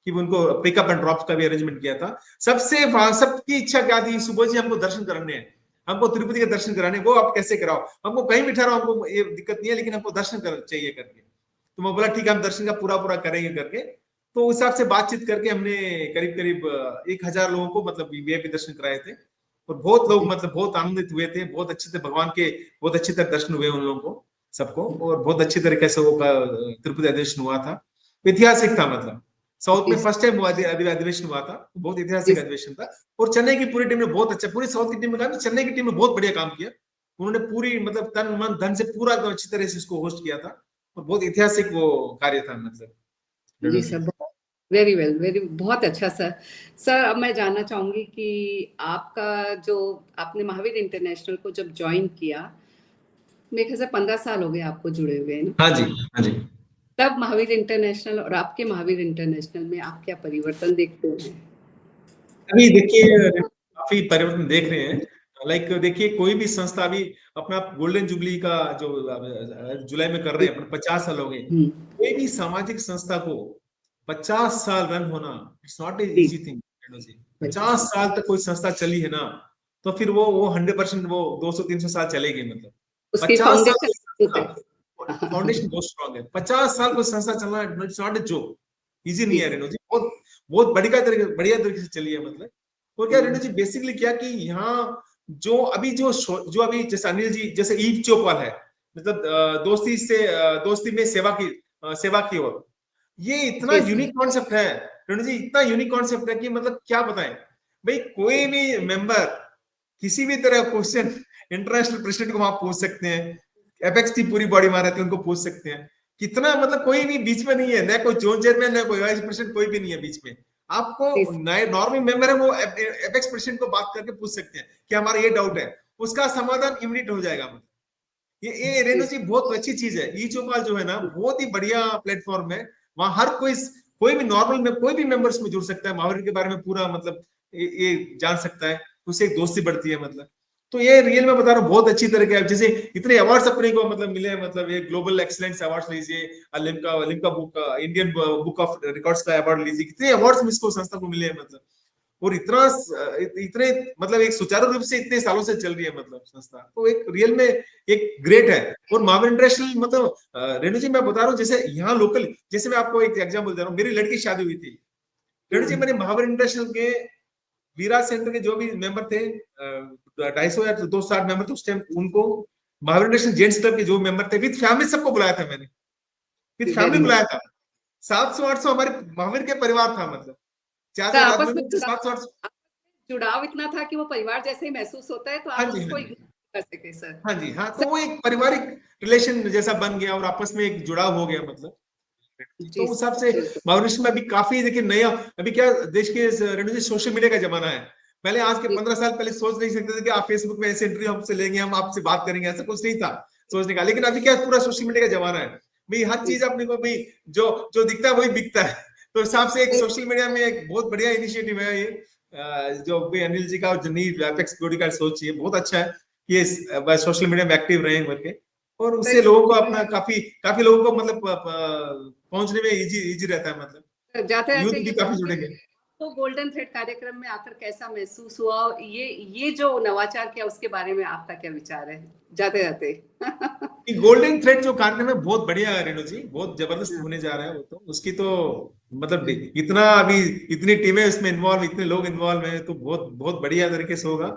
G: कि उनको पिकअप एंड ड्रॉप का भी अरेंजमेंट किया था। सबकी इच्छा क्या थी, सुबह जी हमको दर्शन करने हैं, हमको तिरुपति के दर्शन कराने, वो आप कैसे कराओ, हमको कहीं भी ठहराओ, हमको ये दिक्कत नहीं है, लेकिन हमको दर्शन कर चाहिए करके। तो मैं बोला ठीक है, हम दर्शन का पूरा पूरा करेंगे करके। तो उस हिसाब से बातचीत करके हमने करीब करीब 1000 लोगों को मतलब वीआईपी दर्शन कराए थे। और बहुत लोग मतलब बहुत आनंदित हुए थे, बहुत अच्छे से भगवान के बहुत अच्छे तरह दर्शन हुए उन लोगों को सबको। और बहुत अच्छी तरीके से वो तिरुपति अधिवेशन हुआ था, ऐतिहासिक था मतलब। साउथ में फर्स्ट टाइम अधिवेशन हुआ था, बहुत ऐतिहासिक अधिवेशन था। और चेन्नई की पूरी टीम ने बहुत अच्छा, पूरी साउथ की टीम ने कहा, चेन्नई की टीम ने बहुत बढ़िया काम किया। उन्होंने पूरी मतलब तन मन धन से पूरा अच्छी तरह से इसको होस्ट किया था। और बहुत ऐतिहासिक वो कार्य था मतलब।
E: जी सर, बहुत वेरी वेल, वेरी बहुत अच्छा सर। सर, अब मैं जानना चाहूंगी कि आपका जो आपने महावीर इंटरनेशनल को जब ज्वाइन किया, मेरे ख्याल से 15 साल हो गए आपको जुड़े हुए, है ना?
G: हाँ जी, हाँ जी।
E: तब महावीर इंटरनेशनल और आपके महावीर इंटरनेशनल में आप क्या परिवर्तन देखते हैं?
G: अभी देखिए काफी परिवर्तन देख रहे हैं। लाइक देखिए, कोई भी संस्था अभी अपना गोल्डन जुबली का जो जुलाई में कर रहे हैं, 50 साल हो गए। कोई भी सामाजिक संस्था को 50 साल रन होना, it's not a easy thing. 50 साल तक कोई संस्था चली है ना, तो फिर वो 100% वो 200-300 साल चलेगी मतलब।
E: उसकी
G: 50 साल कोई संस्था,
E: फाउंडेशन
G: फाउंडेशन बहुत स्ट्रांग है। 50 साल कोई संस्था चलना, it's not a joke, easy नहीं है रेणु जी। बहुत बहुत बढ़िया तरीके से चली है मतलब। और क्या रेणु जी, बेसिकली क्या कि यहाँ जो अभी जो अभी जैसे अनिल जी, जैसे ईव चोपाल है, मतलब दोस्ती में सेवा की ओर, ये इतना यूनिक कॉन्सेप्ट है रेणु जी, इतना यूनिक कॉन्सेप्ट है कि मतलब क्या बताएं भाई। कोई भी मेंबर किसी भी तरह क्वेश्चन इंटरनेशनल प्रेसिडेंट को वहां पूछ सकते हैं, एपेक्स की पूरी बॉडी वहां रहती है, उनको पूछ सकते हैं। कितना मतलब कोई भी बीच में नहीं है, ना कोई जोन चेयरमैन, ना कोई वाइस प्रेसिडेंट, कोई भी नहीं है बीच में। आपको नए नॉर्मल मेंबर है, वो एपेक्स प्रेसिडेंट को बात करके पूछ सकते हैं कि हमारा ये डाउट है, उसका समाधान इमीडिएट हो जाएगा। ये रेणु जी बहुत अच्छी चीज है। ई चौपाल जो है ना, बहुत ही बढ़िया प्लेटफॉर्म है। वहां हर कोई भी नॉर्मल में कोई भी मेंबर्स में जुड़ सकता है, महावीर के बारे में पूरा मतलब ये जान सकता है, उससे एक दोस्ती बढ़ती है मतलब। तो ये रियल में बता रहा हूँ, बहुत अच्छी तरह के जैसे इतने अवार्ड्स अपने को मतलब मिले हैं, मतलब ये ग्लोबल एक्सीलेंस अवार्ड लीजिए, Limca book, Indian book of records का अवार्ड लीजिए, कितने अवार्ड्स इसको संस्था को मिले हैं मतलब। और इतने मतलब एक सुचारू रूप से इतने सालों से चल रही है मतलब संस्था, तो एक रियल में एक ग्रेट है। और महावीर इंटरनेशनल मतलब रेणु जी मैं बता रहा हूँ, जैसे यहाँ लोकल, जैसे मैं आपको एक एग्जांपल दे रहा हूँ, मेरी लड़की की शादी हुई थी रेणु जी, मैंने महावीर इंटरनेशनल के वीरा सेंटर के जो भी मेंबर थे, 250 या 260 मेंबर थे उस टाइम, उनको महावीर इंटरनेशनल जेंट्स क्लब के जो मेंबर थे विद फैमिली सबको बुलाया था मैंने, विद फैमिली बुलाया था। 700-800 हमारे महावीर के परिवार था मतलब, 400
E: आपस
G: आदमी
E: में
G: में 700-800
E: जुड़ाव इतना था कि वो परिवार जैसे ही महसूस होता है, तो
G: हाँ
E: आप
G: जी,
E: उसको
G: हाँ जी,
E: कर सके सर।
G: हाँ जी, हाँ। तो वो एक पारिवारिक रिलेशन जैसा बन गया और आपस में एक जुड़ाव हो गया मतलब। तो उस हिसाब से महाविश्व में अभी काफी देखिए नया, अभी क्या देश के रेणु जी सोशल मीडिया का जमाना है। पहले आज के 15 साल पहले सोच नहीं सकते थे कि आप फेसबुक में ऐसे इंटरव्यू हमसे लेंगे, हम आपसे बात करेंगे, ऐसा कुछ नहीं था सोचने का। लेकिन अभी क्या पूरा सोशल मीडिया का जमाना है भाई, हर चीज अपने को भाई जो दिखता है वही बिकता है। तो हिसाब से एक सोशल मीडिया में एक बहुत बढ़िया इनिशिएटिव है ये, जो अनिल जी का जो नी एपेक्स बॉडी का सोच है, बहुत अच्छा है कि ये सोशल मीडिया में एक्टिव रहे करके, और उससे लोगों को अपना काफी लोगों को मतलब पहुंचने में इजी रहता है, मतलब
E: जाते
G: यूथ भी काफी जुड़ेंगे।
E: तो गोल्डन थ्रेड कार्यक्रम में आकर कैसा महसूस हुआ, ये जो नवाचार किया उसके बारे में आपका क्या विचार है जाते जाते?
G: गोल्डन थ्रेड जो कार्यक्रम है बहुत बढ़िया है रेणु जी, बहुत जबरदस्त होने जा रहा है वो। तो उसकी तो मतलब इतना अभी इतनी टीमें उसमें इन्वॉल्व, इतने लोग इन्वॉल्व हैं, तो बहुत बढ़िया तरीके से होगा।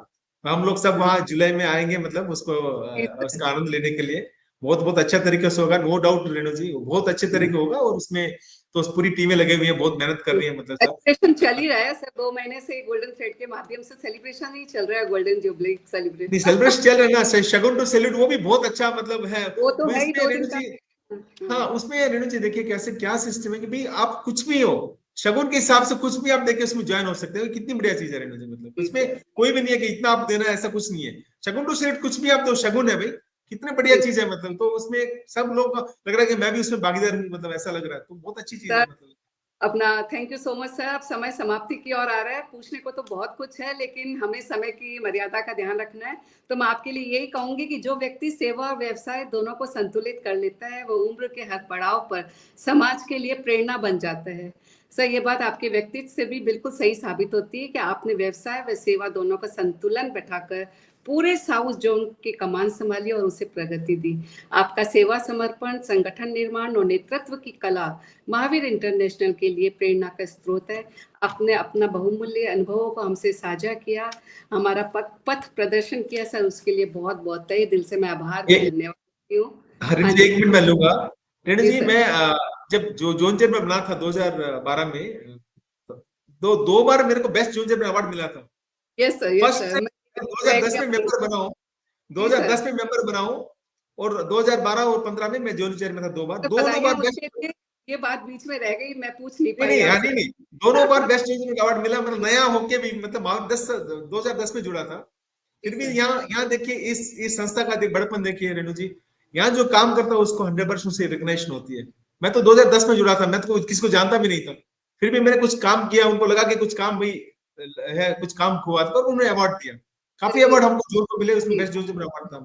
G: हम लोग सब वहाँ जुलाई में आएंगे, मतलब उसका आनंद लेने के लिए बहुत अच्छा तरीके से होगा, नो डाउट रेणु जी, बहुत अच्छे तरीके होगा। और उसमें तो पूरी टीमें लगे हुई है, बहुत मेहनत कर रही है, मतलब
E: सेलिब्रेशन चल ही रहा है सर, 2 महीने से गोल्डन थ्रेड के माध्यम से सेलिब्रेशन ही चल रहा है, गोल्डन जुबली
G: सेलिब्रेशन चल रहा है ना। शगुन टू सैल्यूट वो भी बहुत अच्छा मतलब है,
E: वो तो है ही 2 दिन का।
G: हाँ, उसमें रेणु जी देखिए कैसे क्या सिस्टम है कि भाई आप कुछ भी हो, शगुन के हिसाब से कुछ भी आप देखिए उसमें ज्वाइन हो सकते हो। कितनी बढ़िया चीज है रेणु जी, मतलब इसमें कोई भी नहीं है कि इतना आप देना, ऐसा कुछ नहीं है। शगुन टू सैल्यूट कुछ भी आप दो, शगुन है भाई, कितनी बढ़िया चीज है, मतलब तो उसमें सब लोग लग रहा है कि मैं भी उसमें भागीदार हूँ, मतलब ऐसा लग रहा है, तो बहुत अच्छी चीज है मतलब।
E: अपना thank you so much sir. अब समय समाप्ति की ओर आ रहा है, पूछने को तो बहुत कुछ है लेकिन हमें समय की मर्यादा का ध्यान रखना है। तो मैं आपके लिए यही कहूंगी कि जो व्यक्ति सेवा और व्यवसाय दोनों को संतुलित कर लेता है वो उम्र के हर पड़ाव पर समाज के लिए प्रेरणा बन जाता है। सर, ये बात आपके व्यक्तित्व से भी बिल्कुल सही साबित होती है कि आपने व्यवसाय व सेवा दोनों का संतुलन बैठाकर पूरे साउथ जोन की कमान संभाली और उसे प्रगति दी। आपका सेवा समर्पण, संगठन निर्माण और नेतृत्व की कला महावीर इंटरनेशनल के लिए प्रेरणा का स्रोत है। आपने अपना बहुमूल्य अनुभवों को हमसे साझा किया, हमारा पथ प्रदर्शन किया सर, उसके लिए बहुत बहुत तहे दिल से मैं आभार धन्यवाद देती हूँ।
G: एक मिनट मैं लूंगा रेणु जी, मैं जब जो जोन चेयर में बना था 2012 में, दो बार मेरे को बेस्ट जोन चेयर में अवार्ड मिला था।
E: Yes sir, yes sir.
G: 2010 में मेंबर बना हूं, 2010 में मेंबर बना हूं, और 2012 और 15 में मैं जोन चेयर में था, दोनों बार बेस्ट।
E: ये बात बीच में रह गई, मैं पूछ नहीं पाई।
G: नहीं, दोनों बार बेस्ट जोन चेयर का अवार्ड मिला, मतलब नया होके भी, मतलब 2010 में जुड़ा था। फिर भी यहाँ देखिए इस संस्था का बड़पन देखिए रेणु जी, यहाँ जो काम करता है उसको 100% से रिकग्निशन होती है। मैं तो 2010 में जुड़ा था, मैं तो किसको जानता भी नहीं था, फिर भी मैंने कुछ काम किया, उनको लगा कि कुछ काम भाई है, कुछ काम हुआ था, और उन्होंने अवार्ड दिया। काफी अवार्ड हमको जोन को मिले, उसमें बेस्ट जोन में अवार्ड था।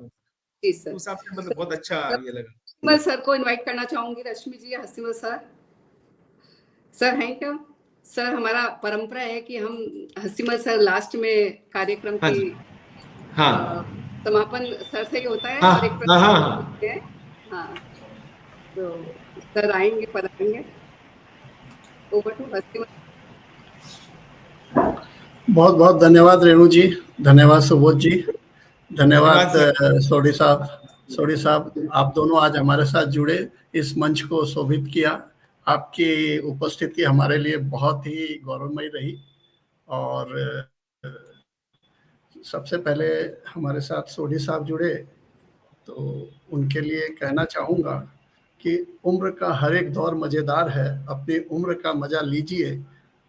E: जी सर,
G: उस हिसाब से मतलब बहुत अच्छा ये लगा।
E: मैं सर को इनवाइट करना चाहूंगी, रश्मि जी, हसीमल सर हैं क्या? सर, हमारा परंपरा है कि हम हसीमल सर लास्ट में कार्यक्रम की समापन सर से ही होता है। और एक हाँ, तो सर आएंगे, पधारेंगे। Over to हसीमल।
H: बहुत बहुत धन्यवाद रेणु जी, धन्यवाद सुबोध जी, धन्यवाद सोडी साहब, आप दोनों आज हमारे साथ जुड़े, इस मंच को शोभित किया। आपकी उपस्थिति हमारे लिए बहुत ही गौरवमयी रही। और सबसे पहले हमारे साथ सोडी साहब जुड़े, तो उनके लिए कहना चाहूँगा कि उम्र का हर एक दौर मज़ेदार है, अपनी उम्र का मज़ा लीजिए,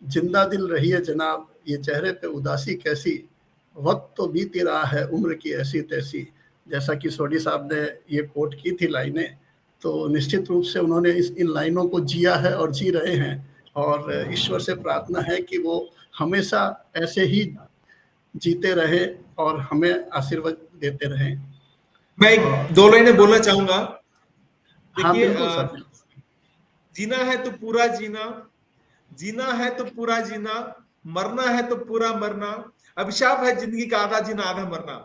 H: जिंदा दिल रहिए जनाब, ये चेहरे पे उदासी कैसी, वक्त तो बीत ही रहा है उम्र की ऐसी तैसी। जैसा कि सोडी साहब ने ये कोट की थी लाइनें, तो निश्चित रूप से उन्होंने इन लाइनों को जिया है और जी रहे हैं। और ईश्वर से प्रार्थना है कि वो हमेशा ऐसे ही जीते रहे और हमें आशीर्वाद देते रहें।
G: मैं 2 लाइनें बोलना चाहूंगा।
H: देखिए,
G: जीना है तो पूरा जीना, जीना है तो पूरा जीना, मरना है तो पूरा मरना, अभिशाप है जिंदगी का आधा जीना आधा मरना।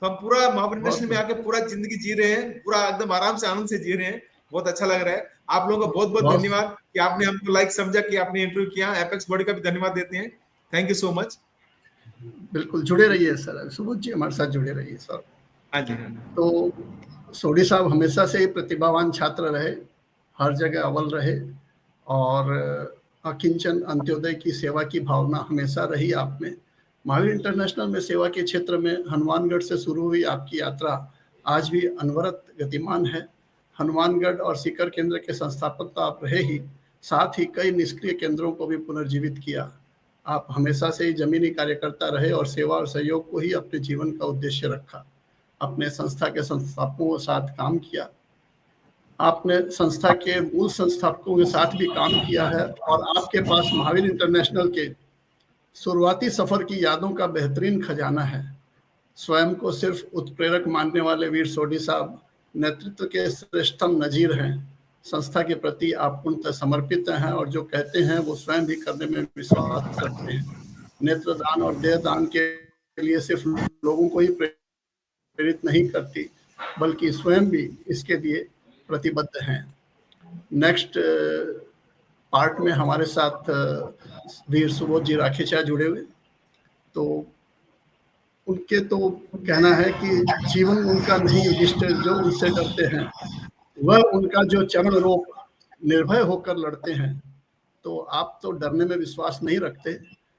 G: तो हम पूरा महावीर इंटरनेशनल में आके पूरा जिंदगी जी रहे हैं, पूरा एकदम आराम से आनंद से जी रहे हैं, बहुत अच्छा लग रहा है। आप लोगों का बहुत बहुत धन्यवाद कि आपने हमको लाइक समझा, कि आपने इंटरव्यू किया। एपेक्स बॉडी का भी धन्यवाद देते हैं, थैंक यू सो मच।
H: बिल्कुल जुड़े रहिए सर, सुबोध जी हमारे साथ जुड़े रहिए सर।
G: हाँ जी।
H: तो सोडी साहब हमेशा से प्रतिभावान छात्र रहे, हर जगह अव्वल रहे, और अकिंचन अंत्योदय की सेवा की भावना हमेशा रही आप में। महावीर इंटरनेशनल में सेवा के क्षेत्र में हनुमानगढ़ से शुरू हुई आपकी यात्रा आज भी अनवरत गतिमान है। हनुमानगढ़ और सीकर केंद्र के संस्थापक तो आप रहे ही, साथ ही कई निष्क्रिय केंद्रों को भी पुनर्जीवित किया। आप हमेशा से ही जमीनी कार्यकर्ता रहे और सेवा और सहयोग को ही अपने जीवन का उद्देश्य रखा। अपने संस्था के संस्थापकों के साथ काम किया। आपने संस्था के मूल संस्थापकों के साथ भी काम किया है और आपके पास महावीर इंटरनेशनल के शुरुआती सफर की यादों का बेहतरीन खजाना है। स्वयं को सिर्फ उत्प्रेरक मानने वाले वीर सोढी साहब नेतृत्व के श्रेष्ठतम नजीर हैं। संस्था के प्रति आप पूर्णतः समर्पित हैं और जो कहते हैं वो स्वयं भी करने में विश्वास करते हैं। नेत्रदान और देहदान के लिए सिर्फ लोगों को ही प्रेरित नहीं करती, बल्कि स्वयं भी इसके लिए प्रतिबद्ध हैं। नेक्स्ट पार्ट में हमारे साथ वीर सुबोध जी राखेचा जुड़े हुए, तो उनके तो कहना है कि जीवन उनका नहीं युधिष्ठिर जो उनसे डरते हैं, वह उनका जो चरण रोक निर्भय होकर लड़ते हैं। तो आप तो डरने में विश्वास नहीं रखते,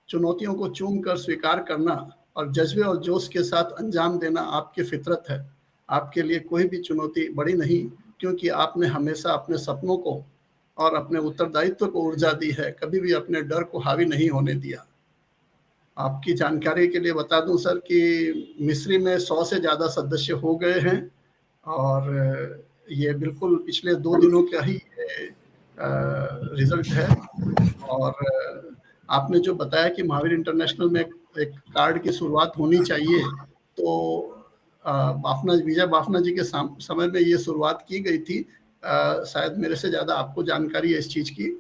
H: चुनौतियों को चूम कर स्वीकार करना और जज्बे और जोश के साथ अंजाम देना आपकी फितरत है। आपके लिए कोई भी चुनौती बड़ी नहीं, क्योंकि आपने हमेशा अपने सपनों को और अपने उत्तरदायित्व को ऊर्जा दी है, कभी भी अपने डर को हावी नहीं होने दिया। आपकी जानकारी के लिए बता दूं सर कि मिस्री में 100 से ज़्यादा सदस्य हो गए हैं और ये बिल्कुल पिछले 2 दिनों का ही रिजल्ट है। और आपने जो बताया कि महावीर इंटरनेशनल में एक कार्ड की शुरुआत होनी चाहिए, तो विजय बाफना जी के समय में ये शुरुआत की गई थी। शायद मेरे से ज़्यादा आपको जानकारी है इस चीज़ की,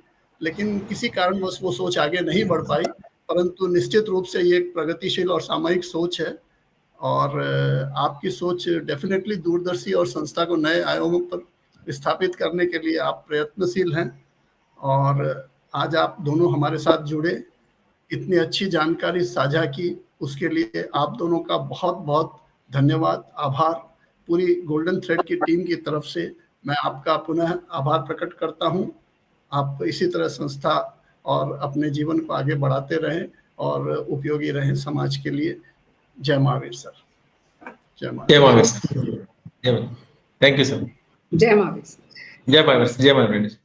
H: लेकिन किसी कारणवश वो सोच आगे नहीं बढ़ पाई। परंतु निश्चित रूप से ये एक प्रगतिशील और सामूहिक सोच है और आपकी सोच डेफिनेटली दूरदर्शी और संस्था को नए आयामों पर स्थापित करने के लिए आप प्रयत्नशील हैं। और आज आप दोनों हमारे साथ जुड़े, इतनी अच्छी जानकारी साझा की, उसके लिए आप दोनों का बहुत बहुत धन्यवाद, आभार। पूरी गोल्डन थ्रेड की टीम की तरफ से मैं आपका पुनः आभार प्रकट करता हूं। आप इसी तरह संस्था और अपने जीवन को आगे बढ़ाते रहें और उपयोगी रहें समाज के लिए। जय महावीर सर। जय Mahavir sir.
G: Thank you sir.
E: जय महावीर।
G: जय महावीर। जय महावीर।